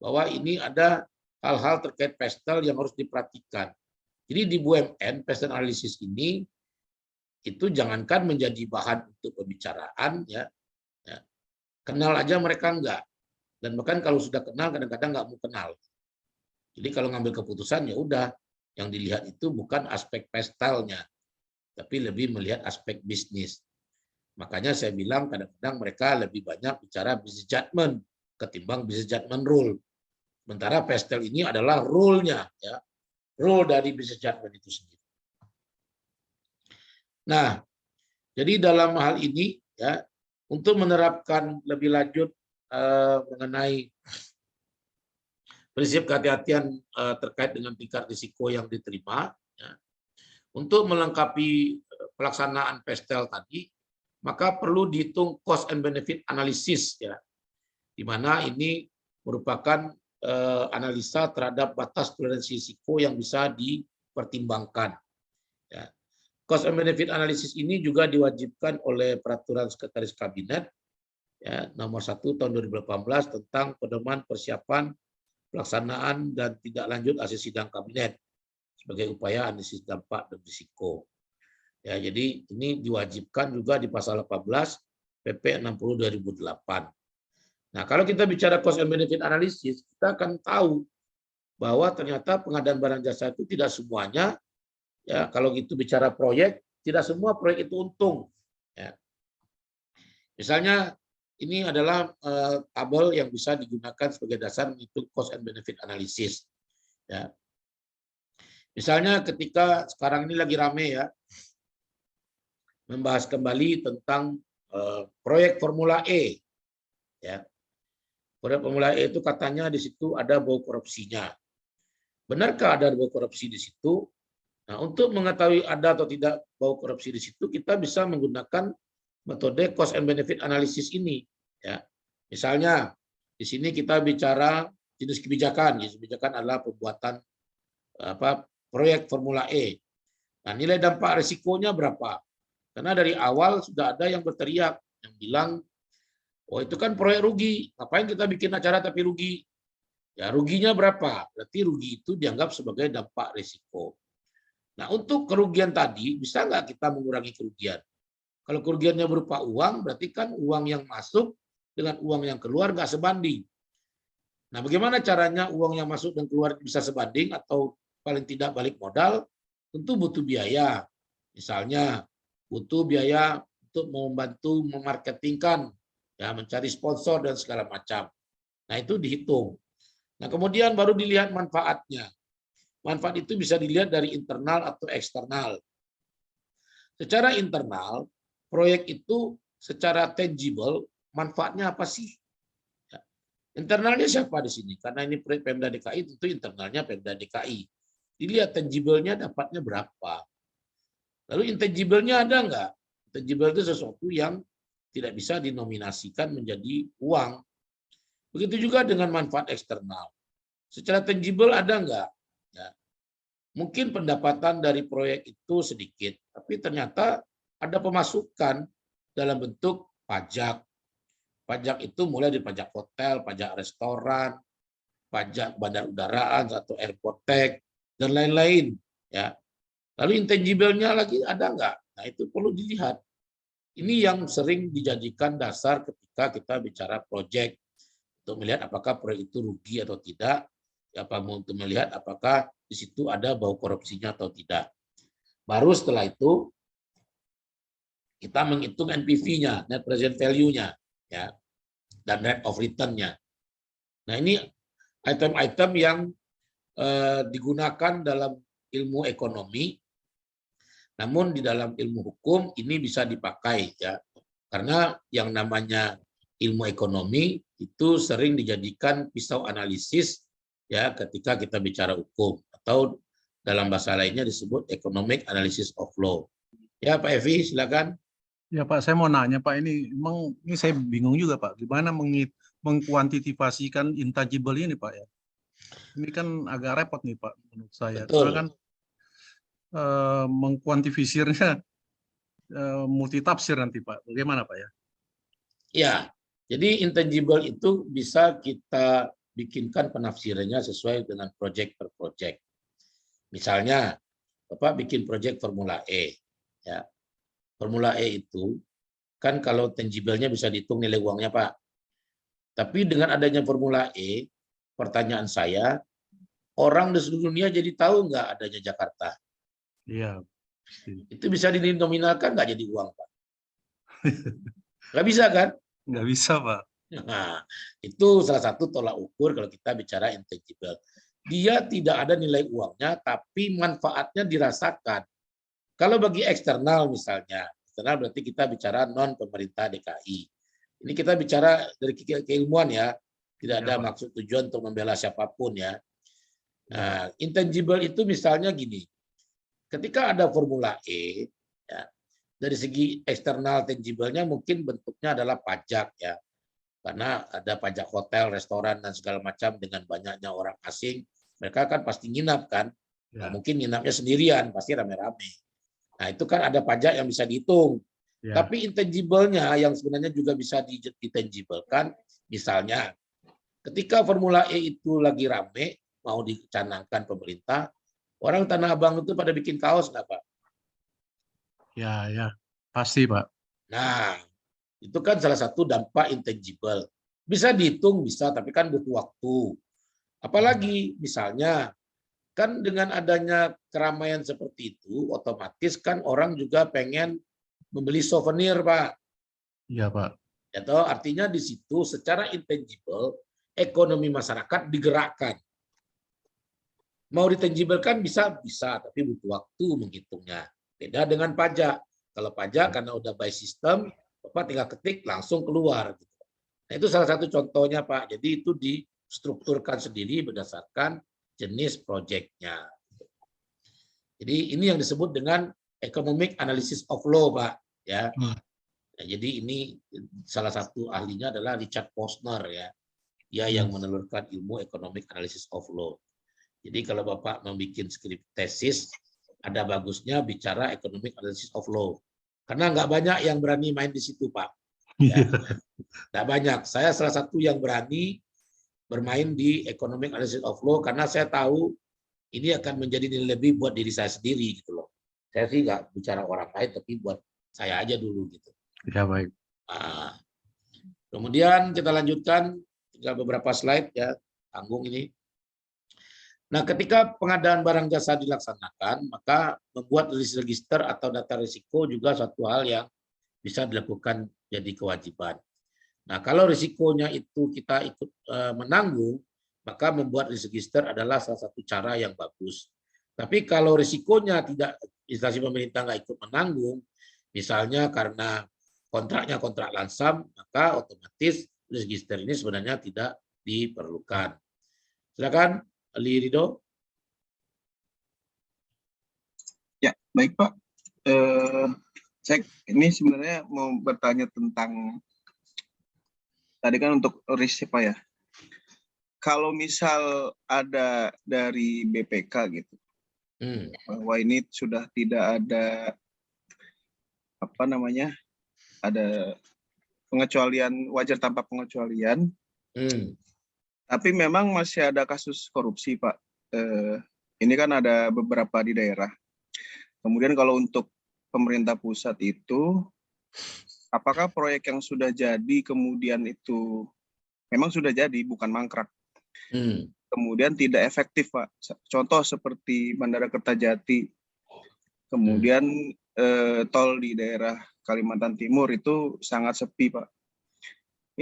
bahwa ini ada hal-hal terkait pestel yang harus diperhatikan. Jadi di BUMN pestel analisis ini itu jangankan menjadi bahan untuk pembicaraan, ya, kenal aja mereka enggak. Dan bahkan kalau sudah kenal kadang-kadang nggak mau kenal. Jadi kalau ngambil keputusan ya udah yang dilihat itu bukan aspek pestelnya, tapi lebih melihat aspek bisnis. Makanya saya bilang kadang-kadang mereka lebih banyak bicara business judgment ketimbang business judgment rule. Sementara pestel ini adalah rule-nya, ya, rule dari business judgment itu sendiri. Nah, jadi dalam hal ini ya untuk menerapkan lebih lanjut mengenai prinsip kehati-hatian terkait dengan tingkat risiko yang diterima, ya, untuk melengkapi pelaksanaan pestel tadi, maka perlu dihitung cost and benefit analysis, ya, di mana ini merupakan analisa terhadap batas toleransi risiko yang bisa dipertimbangkan. Ya. Cost and benefit analysis ini juga diwajibkan oleh Peraturan Sekretaris Kabinet ya, nomor 1 tahun 2018 tentang pedoman persiapan pelaksanaan dan tidak lanjut hasil sidang kabinet sebagai upaya analisis dampak dan risiko. Ya, jadi ini diwajibkan juga di pasal 18 PP 60 2008. Nah, kalau kita bicara cost and benefit analysis, kita akan tahu bahwa ternyata pengadaan barang jasa itu tidak semuanya, ya kalau gitu bicara proyek, tidak semua proyek itu untung. Ya. Misalnya ini adalah tabel yang bisa digunakan sebagai dasar menghitung cost and benefit analysis. Ya. Misalnya ketika sekarang ini lagi rame ya, membahas kembali tentang proyek Formula E. Ya. Proyek Formula E itu katanya di situ ada bau korupsinya. Benarkah ada bau korupsi di situ? Nah, untuk mengetahui ada atau tidak bau korupsi di situ, kita bisa menggunakan metode cost and benefit analysis ini. Ya. Misalnya, di sini kita bicara jenis kebijakan. Jenis kebijakan adalah pembuatan proyek Formula E. Nah, nilai dampak risikonya berapa? Karena dari awal sudah ada yang berteriak, yang bilang, oh itu kan proyek rugi, ngapain kita bikin acara tapi rugi? Ya ruginya berapa? Berarti rugi itu dianggap sebagai dampak risiko. Nah untuk kerugian tadi, bisa nggak kita mengurangi kerugian? Kalau kerugiannya berupa uang, berarti kan uang yang masuk dengan uang yang keluar nggak sebanding. Nah bagaimana caranya uang yang masuk dan keluar bisa sebanding atau paling tidak balik modal? Tentu butuh biaya. Misalnya butuh biaya untuk membantu memarketingkan, ya mencari sponsor dan segala macam. Nah itu dihitung. Nah kemudian baru dilihat manfaatnya. Manfaat itu bisa dilihat dari internal atau eksternal. Secara internal, proyek itu secara tangible manfaatnya apa sih? Ya. Internalnya siapa di sini? Karena ini proyek Pemda DKI, tentu internalnya Pemda DKI. Dilihat tangible-nya dapatnya berapa. Lalu intangible-nya ada nggak? Intangible itu sesuatu yang tidak bisa dinominasikan menjadi uang. Begitu juga dengan manfaat eksternal. Secara tangible ada nggak? Ya. Mungkin pendapatan dari proyek itu sedikit, tapi ternyata ada pemasukan dalam bentuk pajak. Pajak itu mulai dari pajak hotel, pajak restoran, pajak bandar udaraan atau airport tax, dan lain-lain. Ya. Lalu intangible-nya lagi ada nggak? Nah itu perlu dilihat. Ini yang sering dijadikan dasar ketika kita bicara proyek untuk melihat apakah proyek itu rugi atau tidak, apa untuk melihat apakah di situ ada bau korupsinya atau tidak. Baru setelah itu kita menghitung NPV-nya, net present value-nya, ya, dan rate of return-nya. Nah ini item-item yang digunakan dalam ilmu ekonomi. Namun di dalam ilmu hukum ini bisa dipakai ya. Karena yang namanya ilmu ekonomi itu sering dijadikan pisau analisis ya ketika kita bicara hukum atau dalam bahasa lainnya disebut economic analysis of law. Ya Pak Evi silakan. Ya Pak, saya mau nanya Pak, ini memang ini saya bingung juga Pak, gimana mengkuantifikasikan intangible ini Pak ya? Ini kan agak repot nih Pak menurut saya. Betul. Karena kan mengkuantifisirnya multitafsir nanti Pak. Bagaimana Pak ya? Ya, jadi intangible itu bisa kita bikinkan penafsirannya sesuai dengan proyek per proyek. Misalnya, Bapak bikin proyek Formula E. Ya. Formula E itu, kan kalau tangible-nya bisa dihitung nilai uangnya Pak. Tapi dengan adanya Formula E, pertanyaan saya, orang di seluruh dunia jadi tahu nggak adanya Jakarta? Iya. Itu bisa dinominalkan nggak jadi uang Pak? Nggak bisa kan? Nggak bisa Pak. Nah, itu salah satu tolak ukur kalau kita bicara intangible. Dia tidak ada nilai uangnya, tapi manfaatnya dirasakan. Kalau bagi eksternal misalnya, eksternal berarti kita bicara non pemerintah DKI. Ini kita bicara dari keilmuan ya, tidak ada maksud tujuan untuk membela siapapun ya. Nah, intangible itu misalnya gini, ketika ada Formula E, ya, dari segi eksternal tangible-nya mungkin bentuknya adalah pajak ya. karena ada pajak hotel, restoran dan segala macam dengan banyaknya orang asing, mereka kan pasti nginap kan. Nggak mungkin nginapnya sendirian, pasti rame-rame. Nah, itu kan ada pajak yang bisa dihitung. Tapi intangible-nya yang sebenarnya juga bisa ditangiblekan, misalnya ketika Formula E itu lagi rame, mau dicanangkan pemerintah, orang Tanah Abang itu pada bikin kaos nggak, Pak? Ya, pasti Pak. Nah, itu kan salah satu dampak intangible. Bisa dihitung, bisa, tapi kan butuh waktu. Apalagi misalnya, kan dengan adanya keramaian seperti itu, otomatis kan orang juga pengen membeli souvenir, Pak. Iya Pak. Atau artinya di situ secara intangible, ekonomi masyarakat digerakkan. Mau ditangiblekan bisa, tapi butuh waktu menghitungnya. Beda dengan pajak. Kalau pajak karena udah by system, Bapak tinggal ketik langsung keluar. Nah, itu salah satu contohnya, Pak. Jadi itu distrukturkan sendiri berdasarkan jenis proyeknya. Jadi ini yang disebut dengan economic analysis of law, Pak. Ya. Nah, jadi ini salah satu ahlinya adalah Richard Posner, ya. Dia yang menelurkan ilmu economic analysis of law. Jadi kalau Bapak membuat skrip tesis, ada bagusnya bicara economic analysis of law. Karena nggak banyak yang berani main di situ, Pak. Ya. Nggak banyak. Saya salah satu yang berani bermain di economic analysis of law karena saya tahu ini akan menjadi nilai lebih buat diri saya sendiri gitu loh. Saya sih nggak bicara orang lain, tapi buat saya aja dulu gitu. Ya baik. Nah, kemudian kita lanjutkan, tinggal beberapa slide ya, tanggung ini. Nah, ketika pengadaan barang jasa dilaksanakan, maka membuat list register atau data risiko juga suatu hal yang bisa dilakukan jadi kewajiban. Nah, kalau risikonya itu kita ikut menanggung, maka membuat list register adalah salah satu cara yang bagus. Tapi kalau risikonya tidak, instansi pemerintah nggak ikut menanggung, misalnya karena kontraknya kontrak lansam, maka otomatis list register ini sebenarnya tidak diperlukan. Silakan, Ali Ridho. Ya, baik Pak. Saya ini sebenarnya mau bertanya tentang tadi kan untuk risk Pak ya. Kalau misal ada dari BPK gitu, bahwa ini sudah tidak ada apa namanya, ada pengecualian wajar tanpa pengecualian, tapi memang masih ada kasus korupsi Pak. Ini kan ada beberapa di daerah. Kemudian kalau untuk pemerintah pusat itu, apakah proyek yang sudah jadi kemudian itu memang sudah jadi, bukan mangkrak. Kemudian tidak efektif, Pak. Contoh seperti Bandara Kertajati, kemudian tol di daerah Kalimantan Timur itu sangat sepi, Pak.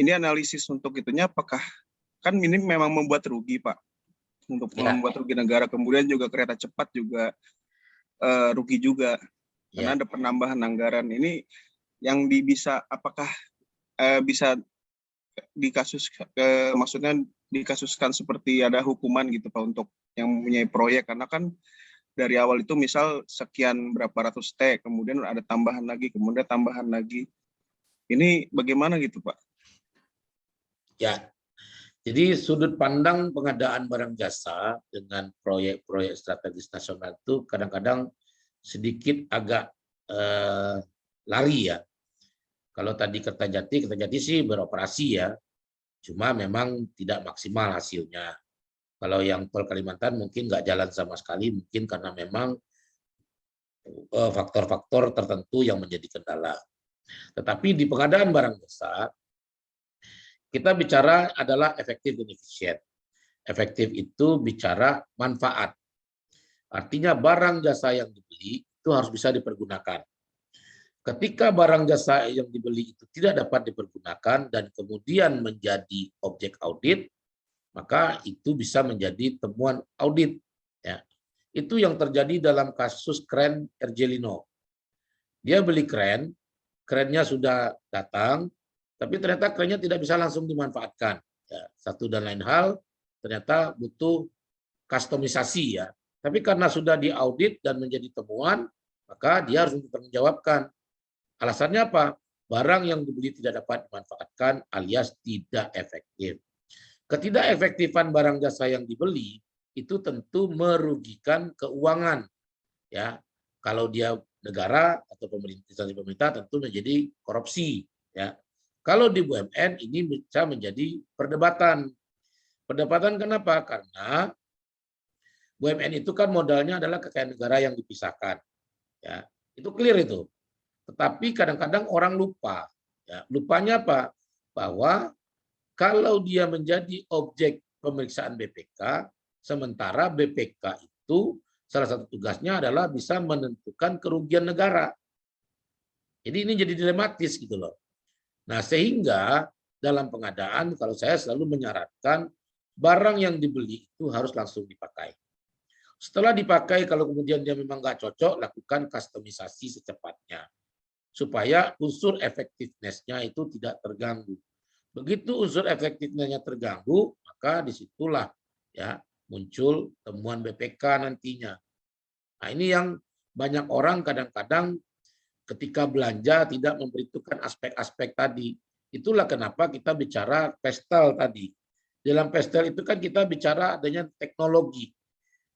Ini analisis untuk itunya, apakah kan ini memang membuat rugi, Pak, untuk membuat rugi negara. Kemudian juga kereta cepat juga rugi juga, karena ada penambahan anggaran. Ini yang bisa, apakah bisa maksudnya dikasuskan seperti ada hukuman gitu Pak untuk yang mempunyai proyek, karena kan dari awal itu misal sekian berapa ratus T, kemudian ada tambahan lagi, kemudian tambahan lagi. Ini bagaimana gitu Pak? Ya, jadi sudut pandang pengadaan barang jasa dengan proyek-proyek strategis nasional itu kadang-kadang sedikit agak lari ya. Kalau tadi Kertajati sih beroperasi ya, cuma memang tidak maksimal hasilnya. Kalau yang tol Kalimantan mungkin nggak jalan sama sekali, mungkin karena memang faktor-faktor tertentu yang menjadi kendala. Tetapi di pengadaan barang jasa, kita bicara adalah efektif dan efisien. Efektif itu bicara manfaat. Artinya barang jasa yang dibeli itu harus bisa dipergunakan. Ketika barang jasa yang dibeli itu tidak dapat dipergunakan dan kemudian menjadi objek audit, maka itu bisa menjadi temuan audit. Ya. Itu yang terjadi dalam kasus kren Ergelino. Dia beli kren, kerennya sudah datang, tapi ternyata kerennya tidak bisa langsung dimanfaatkan. Ya, satu dan lain hal, ternyata butuh kustomisasi ya. Tapi karena sudah diaudit dan menjadi temuan, maka dia harus dipertanggungjawabkan. Alasannya apa? barang yang dibeli tidak dapat dimanfaatkan alias tidak efektif. Ketidakefektifan barang jasa yang dibeli itu tentu merugikan keuangan, ya. Kalau dia negara atau pemerintah tentu menjadi korupsi, ya. Kalau di BUMN ini bisa menjadi perdebatan. Perdebatan kenapa? Karena BUMN itu kan modalnya adalah kekayaan negara yang dipisahkan, ya. Itu clear itu. Tetapi kadang-kadang orang lupa, ya. Lupanya apa? Bahwa kalau dia menjadi objek pemeriksaan BPK, sementara BPK itu salah satu tugasnya adalah bisa menentukan kerugian negara. Jadi ini jadi dilematis gitu loh. Nah, sehingga dalam pengadaan kalau saya selalu menyarankan barang yang dibeli itu harus langsung dipakai. Setelah dipakai kalau kemudian dia memang nggak cocok, lakukan kustomisasi secepatnya supaya unsur efektifness-nya itu tidak terganggu. Begitu unsur efektifnya terganggu, maka disitulah ya muncul temuan BPK nantinya. Nah, ini yang banyak orang kadang-kadang ketika belanja tidak memperhitungkan aspek-aspek tadi. Itulah kenapa kita bicara pestel tadi. Dalam pestel itu kan kita bicara adanya teknologi.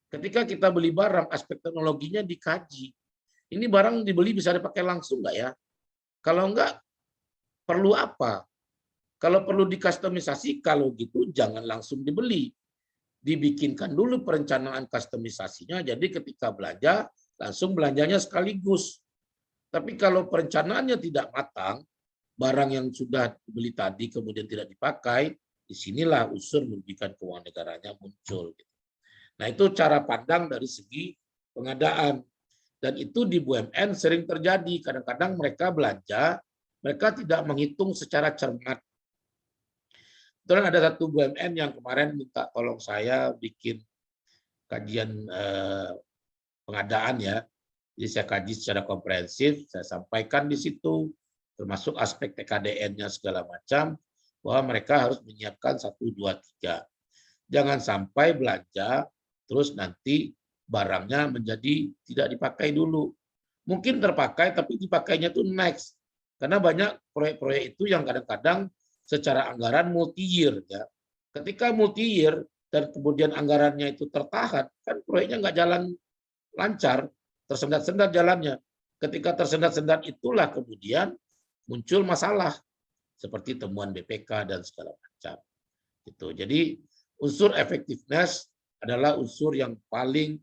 Ketika kita beli barang, aspek teknologinya dikaji. Ini barang dibeli bisa dipakai langsung nggak ya? Kalau enggak, perlu apa? Kalau perlu dikustomisasi, kalau gitu jangan langsung dibeli. Dibikinkan dulu perencanaan kustomisasinya, jadi ketika belanja, langsung belanjanya sekaligus. Tapi kalau perencanaannya tidak matang, barang yang sudah dibeli tadi kemudian tidak dipakai, disinilah unsur merugikan keuangan negaranya muncul. Nah, itu cara pandang dari segi pengadaan. Dan itu di BUMN sering terjadi. Kadang-kadang mereka belanja, mereka tidak menghitung secara cermat. Kebetulan ada satu BUMN yang kemarin minta tolong saya bikin kajian pengadaan ya. Jadi saya kaji secara komprehensif, saya sampaikan di situ, termasuk aspek TKDN-nya segala macam, bahwa mereka harus menyiapkan 1, 2, 3. Jangan sampai belanja, terus nanti barangnya menjadi tidak dipakai dulu. Mungkin terpakai, tapi dipakainya itu next. Karena banyak proyek-proyek itu yang kadang-kadang secara anggaran multi-year. Ya. Ketika multi-year dan kemudian anggarannya itu tertahan, kan proyeknya nggak jalan lancar, tersendat-sendat jalannya. Ketika tersendat-sendat itulah kemudian muncul masalah seperti temuan BPK dan segala macam. Gitu. Jadi unsur efektivitas adalah unsur yang paling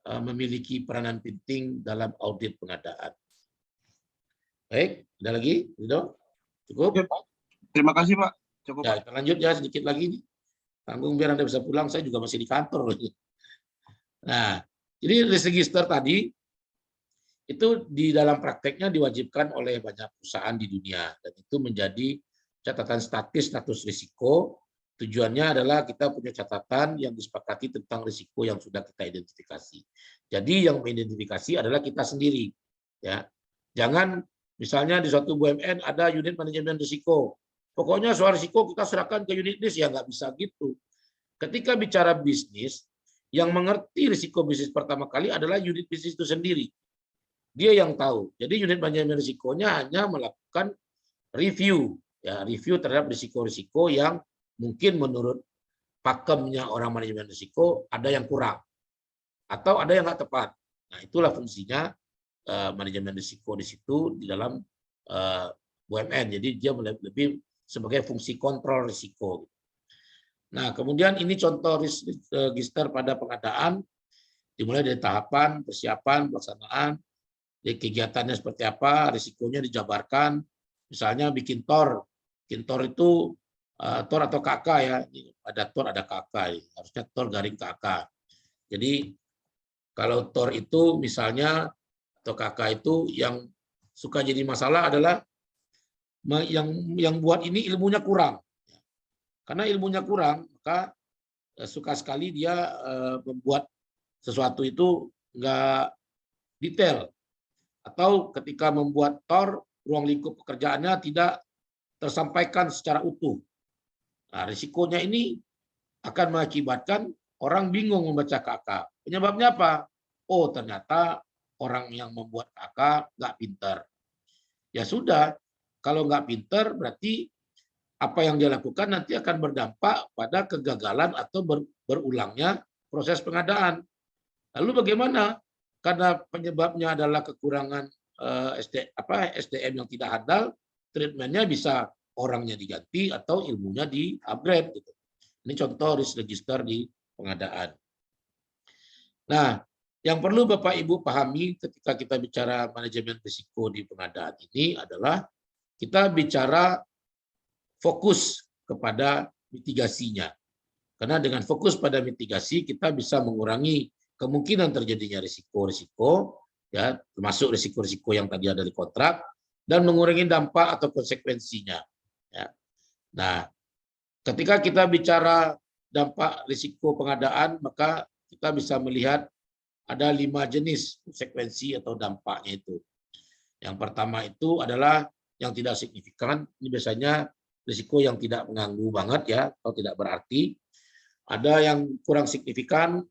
memiliki peranan penting dalam audit pengadaan. Baik, ada lagi, Ridho? Cukup? Ya, Pak. Terima kasih, Pak. Cukup. Ya, kita lanjut ya sedikit lagi nih. Tanggung biar Anda bisa pulang, saya juga masih di kantor. Nah, jadi risk register tadi itu di dalam prakteknya diwajibkan oleh banyak perusahaan di dunia dan itu menjadi catatan status risiko. Tujuannya adalah kita punya catatan yang disepakati tentang risiko yang sudah kita identifikasi. Jadi yang mengidentifikasi adalah kita sendiri. Ya, jangan misalnya di suatu BUMN ada unit manajemen risiko. Pokoknya soal risiko kita serahkan ke unit risk, ya nggak bisa gitu. Ketika bicara bisnis, yang mengerti risiko bisnis pertama kali adalah unit bisnis itu sendiri. Dia yang tahu. Jadi unit manajemen risikonya hanya melakukan review, ya review terhadap risiko-risiko yang mungkin menurut pakemnya orang manajemen risiko ada yang kurang atau ada yang nggak tepat. Nah, itulah fungsinya manajemen risiko di situ di dalam BUMN. Jadi dia lebih sebagai fungsi kontrol risiko. Nah, kemudian ini contoh risk register pada pengadaan dimulai dari tahapan persiapan pelaksanaan, kegiatannya seperti apa, risikonya dijabarkan. Misalnya bikin tor itu tor atau KK ya, ada tor ada KK, harusnya tor garing KK. Jadi kalau tor itu misalnya atau KK itu yang suka jadi masalah adalah yang buat ini ilmunya kurang. Karena ilmunya kurang, maka suka sekali dia membuat sesuatu itu nggak detail. Atau ketika membuat tor, ruang lingkup pekerjaannya tidak tersampaikan secara utuh. Nah, risikonya ini akan mengakibatkan orang bingung membaca KK. Penyebabnya apa? Oh, ternyata orang yang membuat KK nggak pintar. Ya sudah, Kalau nggak pinter, berarti apa yang dia lakukan nanti akan berdampak pada kegagalan atau berulangnya proses pengadaan. Lalu bagaimana? Karena penyebabnya adalah kekurangan SDM yang tidak handal, treatmentnya bisa orangnya diganti atau ilmunya di-upgrade. Gitu. Ini contoh risk register di pengadaan. Nah, yang perlu Bapak Ibu pahami ketika kita bicara manajemen risiko di pengadaan ini adalah kita bicara fokus kepada mitigasinya. Karena dengan fokus pada mitigasi kita bisa mengurangi kemungkinan terjadinya risiko-risiko, ya, termasuk risiko-risiko yang tadi ada di kontrak, dan mengurangi dampak atau konsekuensinya. Ya. Nah, ketika kita bicara dampak risiko pengadaan, maka kita bisa melihat ada 5 jenis konsekuensi atau dampaknya itu. Yang pertama itu adalah yang tidak signifikan, ini biasanya risiko yang tidak mengganggu banget ya, atau tidak berarti. Ada yang kurang signifikan,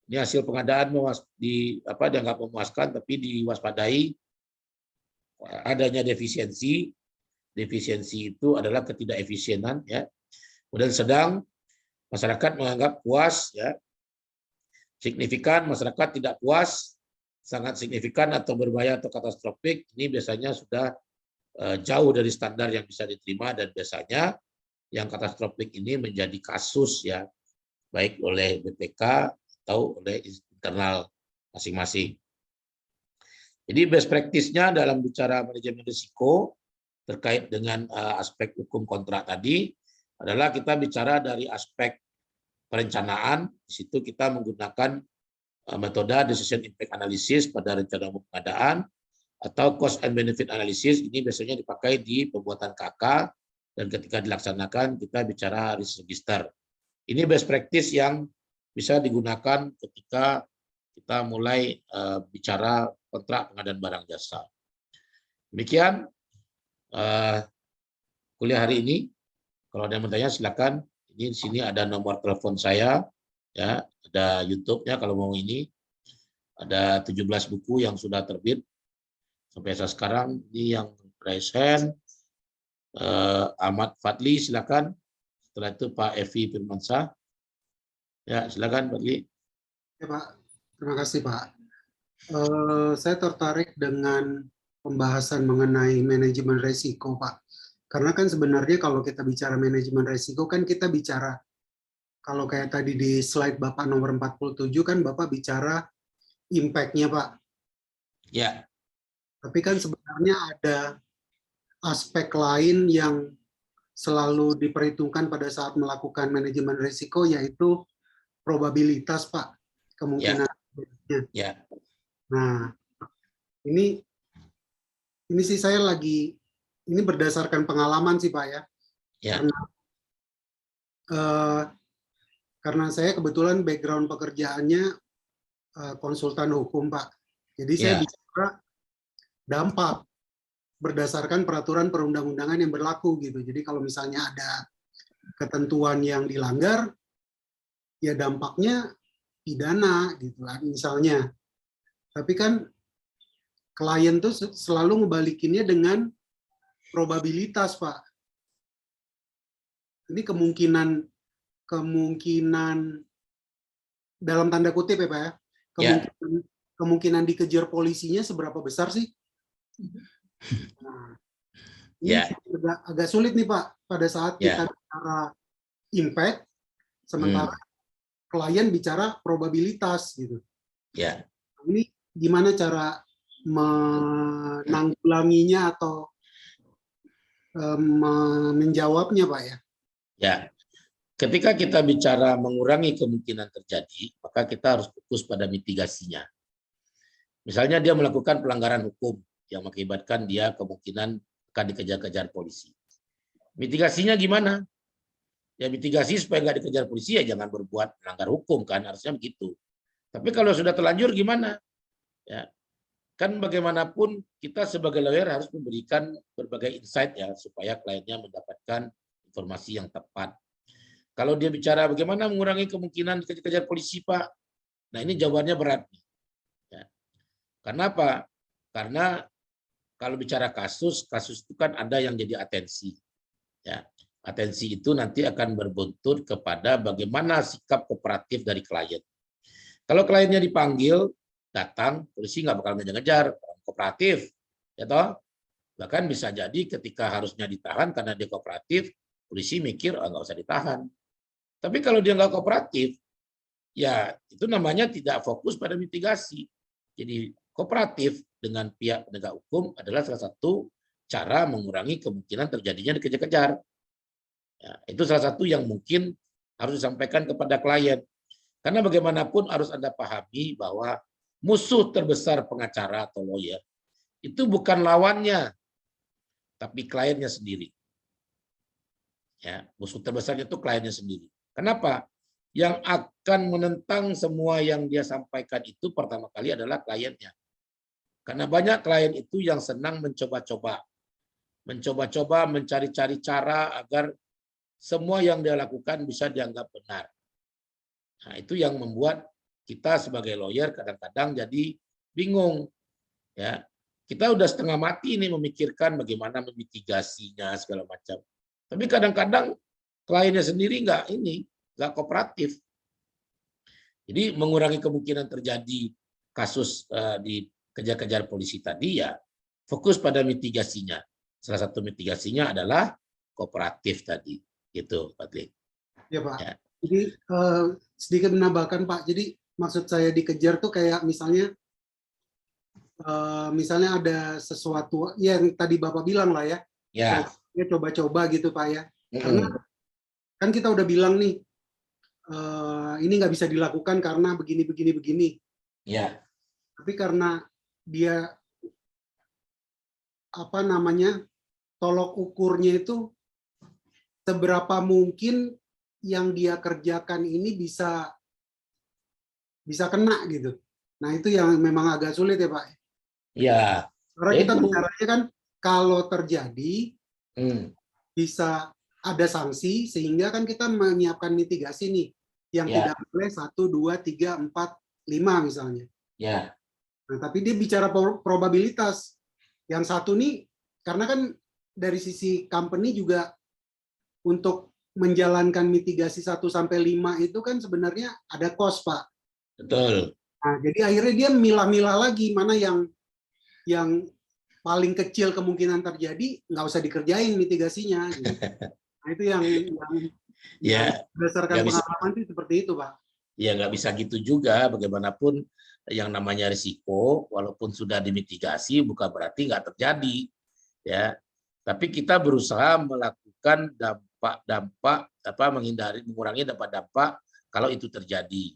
ini hasil pengadaan dianggap memuaskan, tapi diwaspadai adanya defisiensi. Defisiensi itu adalah ketidakefisienan ya. Kemudian sedang, masyarakat menganggap puas ya. Signifikan, masyarakat tidak puas. Sangat signifikan atau berbahaya atau katastrofik, ini biasanya sudah jauh dari standar yang bisa diterima, dan biasanya yang katastrofik ini menjadi kasus ya, baik oleh BPK atau oleh internal masing-masing. Jadi best practice-nya dalam bicara manajemen risiko terkait dengan aspek hukum kontrak tadi adalah kita bicara dari aspek perencanaan. Di situ kita menggunakan metode decision impact analysis pada rencana umum pengadaan, atau cost and benefit analysis. Ini biasanya dipakai di pembuatan KK, dan ketika dilaksanakan kita bicara risk register. Ini best practice yang bisa digunakan ketika kita mulai bicara kontrak pengadaan barang jasa. Demikian kuliah hari ini. Kalau ada yang bertanya silakan. Ini di sini ada nomor telepon saya, ya, ada YouTube-nya kalau mau ini. Ada 17 buku yang sudah terbit sampai sekarang. Ini yang raise hand, Ahmad Fadli, silakan. Setelah itu Pak Evi Firmansyah. Ya, silakan Pak Fadli. Ya Pak, terima kasih Pak. Saya tertarik dengan pembahasan mengenai manajemen risiko Pak. Karena kan sebenarnya kalau kita bicara manajemen risiko kan kita bicara, kalau kayak tadi di slide Bapak nomor 47 kan Bapak bicara impact-nya Pak. Ya. Tapi kan sebenarnya ada aspek lain yang selalu diperhitungkan pada saat melakukan manajemen risiko, yaitu probabilitas Pak, kemungkinan. Ya. Nah, ini sih saya lagi, ini berdasarkan pengalaman sih Pak ya. Ya. Karena saya kebetulan background pekerjaannya konsultan hukum Pak. Jadi saya bicara dampak berdasarkan peraturan perundang-undangan yang berlaku gitu. Jadi kalau misalnya ada ketentuan yang dilanggar, ya dampaknya pidana gitu kan misalnya. Tapi kan klien tuh selalu ngebalikinnya dengan probabilitas Pak. Ini kemungkinan dalam tanda kutip ya Pak ya, kemungkinan dikejar polisinya seberapa besar sih? Nah, ini agak sulit nih Pak pada saat kita bicara impact, sementara klien bicara probabilitas gitu. Ini gimana cara menanggulanginya atau menjawabnya Pak ya? Ya, ketika kita bicara mengurangi kemungkinan terjadi, maka kita harus fokus pada mitigasinya. Misalnya dia melakukan pelanggaran hukum yang mengakibatkan dia kemungkinan akan dikejar-kejar polisi. Mitigasinya gimana? Ya mitigasi supaya nggak dikejar polisi ya jangan berbuat melanggar hukum kan, harusnya begitu. Tapi kalau sudah terlanjur gimana? Ya, kan bagaimanapun kita sebagai lawyer harus memberikan berbagai insight ya supaya kliennya mendapatkan informasi yang tepat. Kalau dia bicara bagaimana mengurangi kemungkinan dikejar polisi Pak, nah ini jawabannya berat. Ya. Karena apa? Karena kalau bicara kasus itu kan ada yang jadi atensi. Ya, atensi itu nanti akan berbuntut kepada bagaimana sikap kooperatif dari klien. Kalau kliennya dipanggil, datang, polisi nggak bakal ngejar-ngejar, kooperatif, ya toh. Bahkan bisa jadi ketika harusnya ditahan karena dia kooperatif, polisi mikir nggak usah ditahan. Tapi kalau dia nggak kooperatif, ya itu namanya tidak fokus pada mitigasi. Jadi kooperatif dengan pihak penegak hukum adalah salah satu cara mengurangi kemungkinan terjadinya dikejar-kejar. Ya, itu salah satu yang mungkin harus disampaikan kepada klien. Karena bagaimanapun harus Anda pahami bahwa musuh terbesar pengacara atau lawyer itu bukan lawannya, tapi kliennya sendiri. Ya, musuh terbesarnya itu kliennya sendiri. Kenapa? Yang akan menentang semua yang dia sampaikan itu pertama kali adalah kliennya. Karena banyak klien itu yang senang mencoba-coba, mencari-cari cara agar semua yang dia lakukan bisa dianggap benar. Nah, itu yang membuat kita sebagai lawyer kadang-kadang jadi bingung. Ya, kita udah setengah mati ini memikirkan bagaimana memitigasinya segala macam. Tapi kadang-kadang kliennya sendiri nggak kooperatif. Jadi mengurangi kemungkinan terjadi kasus dikejar-kejar polisi tadi ya fokus pada mitigasinya. Salah satu mitigasinya adalah kooperatif tadi, gitu, Pak Tlik. Ya Pak. Ya. Jadi sedikit menambahkan Pak. Jadi maksud saya dikejar tuh kayak misalnya ada sesuatu yang tadi Bapak bilang lah ya. Ya. Coba-coba gitu Pak ya. Karena kan kita udah bilang nih ini nggak bisa dilakukan karena begini. Ya. Tapi karena dia tolok ukurnya itu seberapa mungkin yang dia kerjakan ini bisa kena gitu. Nah itu yang memang agak sulit ya Pak. Ya. Karena kita bicaranya kan kalau terjadi bisa ada sanksi sehingga kan kita menyiapkan mitigasi nih yang tidak boleh 1, 2, 3, 4, 5 misalnya. Ya. Nah, tapi dia bicara probabilitas. Yang satu nih karena kan dari sisi company juga untuk menjalankan mitigasi 1 sampai 5 itu kan sebenarnya ada cost, Pak. Betul. Nah, jadi akhirnya dia milah-milah lagi mana yang paling kecil kemungkinan terjadi, nggak usah dikerjain mitigasinya. Gitu. Nah, itu yang berdasarkan pengalaman itu seperti itu, Pak. Ya nggak bisa gitu juga. Bagaimanapun yang namanya risiko, walaupun sudah dimitigasi, bukan berarti nggak terjadi. Ya, tapi kita berusaha melakukan mengurangi dampak-dampak kalau itu terjadi.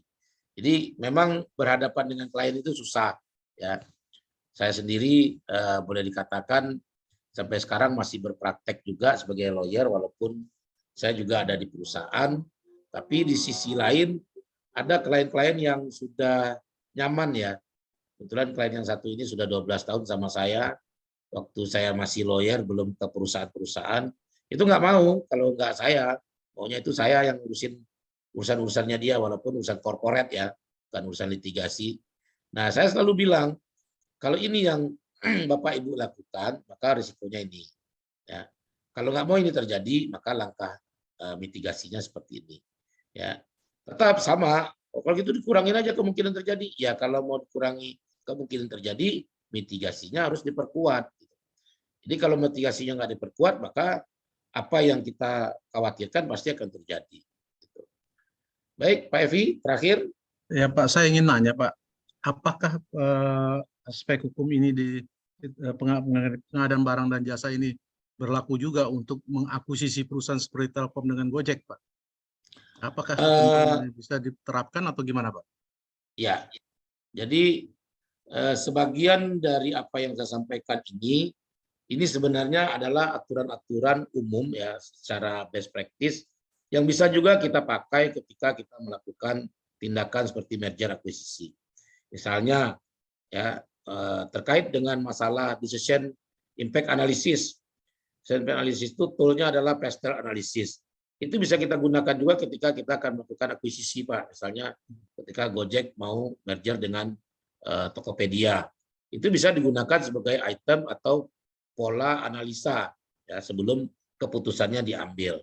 Jadi memang berhadapan dengan klien itu susah. Ya, saya sendiri boleh dikatakan sampai sekarang masih berpraktek juga sebagai lawyer, walaupun saya juga ada di perusahaan. Tapi di sisi lain ada klien-klien yang sudah nyaman ya. Kebetulan klien yang satu ini sudah 12 tahun sama saya. Waktu saya masih lawyer, belum ke perusahaan-perusahaan, itu nggak mau kalau nggak saya. Maunya itu saya yang ngurusin urusan-urusannya dia, walaupun urusan korporat ya, bukan urusan litigasi. Nah, saya selalu bilang, kalau ini yang Bapak Ibu lakukan, maka risikonya ini. Ya. Kalau nggak mau ini terjadi, maka langkah mitigasinya seperti ini. Ya. Tetap sama, kalau gitu dikurangin aja kemungkinan terjadi. Ya, kalau mau dikurangi kemungkinan terjadi, mitigasinya harus diperkuat. Jadi kalau mitigasinya nggak diperkuat, maka apa yang kita khawatirkan pasti akan terjadi. Baik, Pak Evi, terakhir. Ya Pak, saya ingin nanya Pak, apakah aspek hukum ini di pengadaan barang dan jasa ini berlaku juga untuk mengakuisisi perusahaan seperti Telkom dengan Gojek, Pak? Apakah bisa diterapkan atau gimana, Pak? Ya, jadi sebagian dari apa yang saya sampaikan ini sebenarnya adalah aturan-aturan umum ya secara best practice yang bisa juga kita pakai ketika kita melakukan tindakan seperti merger akuisisi. Misalnya ya terkait dengan masalah decision impact analysis. Decision impact analysis itu toolnya adalah Prestel analysis. Itu bisa kita gunakan juga ketika kita akan melakukan akuisisi, Pak. Misalnya ketika Gojek mau merger dengan Tokopedia. itu bisa digunakan sebagai item atau pola analisa ya sebelum keputusannya diambil.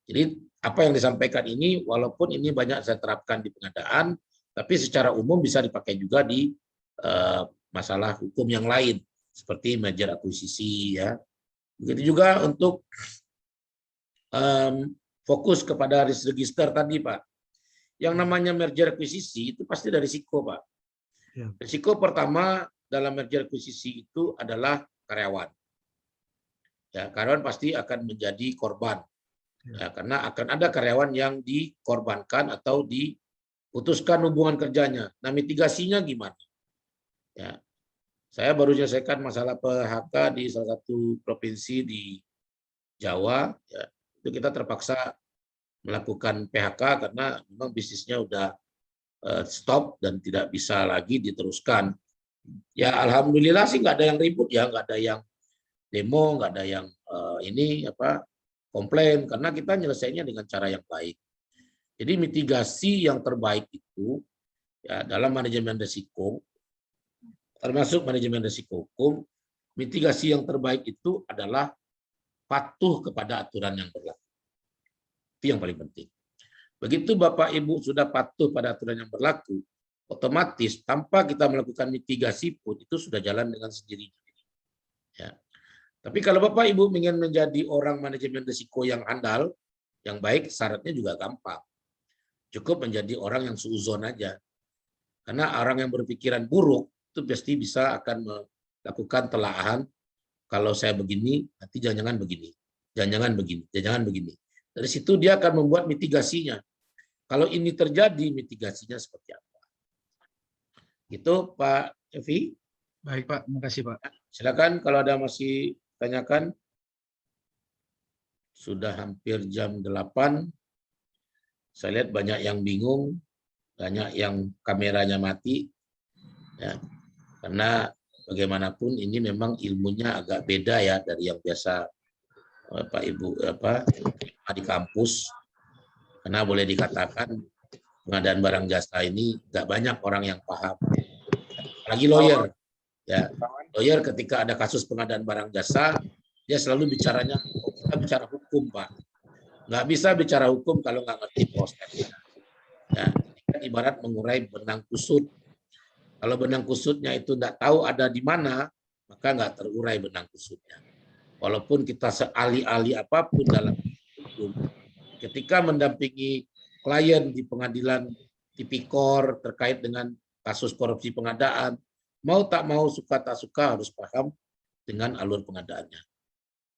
Jadi apa yang disampaikan ini walaupun ini banyak saya terapkan di pengadaan, tapi secara umum bisa dipakai juga di masalah hukum yang lain seperti merger akuisisi ya. Begitu juga untuk fokus kepada risk register tadi Pak. Yang namanya merger akuisisi itu pasti dari risiko Pak. Ya. Risiko pertama dalam merger akuisisi itu adalah karyawan. Ya, karyawan pasti akan menjadi korban. Ya, karena akan ada karyawan yang dikorbankan atau diputuskan hubungan kerjanya. Nah, mitigasinya gimana? Ya, saya baru menyelesaikan masalah PHK di salah satu provinsi di Jawa. Ya, itu kita terpaksa melakukan PHK karena memang bisnisnya udah stop dan tidak bisa lagi diteruskan. Ya, alhamdulillah sih nggak ada yang ribut ya, nggak ada yang demo, nggak ada yang komplain karena kita nyelesainya dengan cara yang baik. Jadi mitigasi yang terbaik itu ya dalam manajemen risiko, termasuk manajemen risiko hukum, mitigasi yang terbaik itu adalah patuh kepada aturan yang berlaku. Itu yang paling penting. Begitu Bapak Ibu sudah patuh pada aturan yang berlaku, otomatis tanpa kita melakukan mitigasi pun itu sudah jalan dengan sendirinya. Ya. Tapi kalau Bapak Ibu ingin menjadi orang manajemen risiko yang handal, yang baik, syaratnya juga gampang. Cukup menjadi orang yang suuzon aja. Karena orang yang berpikiran buruk itu pasti bisa akan melakukan telaahan. Kalau saya begini, nanti jangan-jangan begini, jangan-jangan begini, jangan-jangan begini. Dari situ dia akan membuat mitigasinya. Kalau ini terjadi, mitigasinya seperti apa? Gitu Pak Evi. Baik Pak, terima kasih Pak. Silakan kalau ada masih tanyakan. Sudah hampir jam 8. Saya lihat banyak yang bingung, banyak yang kameranya mati. Ya, karena bagaimanapun ini memang ilmunya agak beda ya dari yang biasa Pak Ibu di kampus. Karena boleh dikatakan pengadaan barang jasa ini nggak banyak orang yang paham. Apalagi lawyer. Ya, lawyer ketika ada kasus pengadaan barang jasa, dia selalu bicaranya, kita bicara hukum Pak. Nggak bisa bicara hukum kalau nggak ngerti prosesnya. Ya, ini kan ibarat mengurai benang kusut. Kalau benang kusutnya itu nggak tahu ada di mana, maka nggak terurai benang kusutnya. Walaupun kita seahli-ahli apapun dalam hukum, ketika mendampingi klien di pengadilan tipikor terkait dengan kasus korupsi pengadaan, mau tak mau, suka tak suka harus paham dengan alur pengadaannya.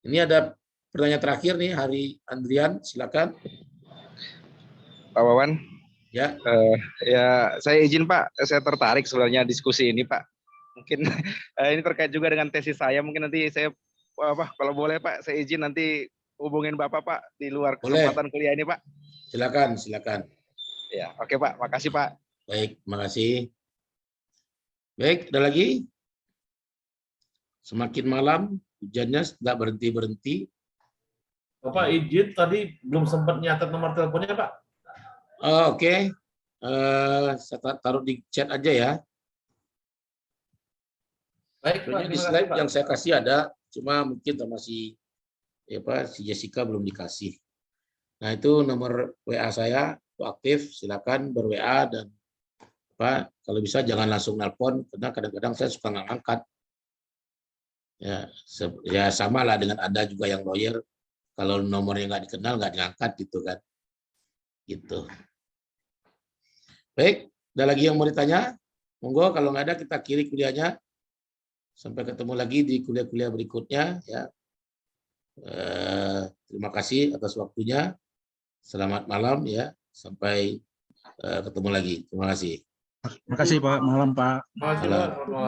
Ini ada pertanyaan terakhir nih, Hari Andrian, silakan. Pak Wawan. Ya. Ya, saya izin Pak, saya tertarik sebenarnya diskusi ini Pak. Mungkin ini terkait juga dengan tesis saya. Mungkin nanti saya kalau boleh Pak, saya izin nanti hubungin Bapak Pak di luar kesempatan kuliah ini Pak. Silakan, silakan. Ya, oke Pak, makasih Pak. Baik, makasih. Baik, ada lagi? Semakin malam, hujannya tidak berhenti-berhenti. Bapak izin tadi belum sempat nyatet nomor teleponnya Pak. Oh, oke. Saya taruh di chat aja ya. Baik Pak, di slide yang saya kasih ada, cuma mungkin si Jessica belum dikasih. Nah, itu nomor WA saya, itu aktif, silakan ber-WA dan kalau bisa jangan langsung nelpon karena kadang-kadang saya suka nggak angkat. Ya sama lah dengan Anda juga yang lawyer, kalau nomornya nggak dikenal nggak diangkat gitu kan. Gitu. Baik, ada lagi yang mau ditanya? Monggo, kalau nggak ada kita akhiri kuliahnya. Sampai ketemu lagi di kuliah-kuliah berikutnya. Ya. Terima kasih atas waktunya. Selamat malam ya. Sampai ketemu lagi. Terima kasih. Terima kasih Pak. Malam Pak. Terima kasih Pak.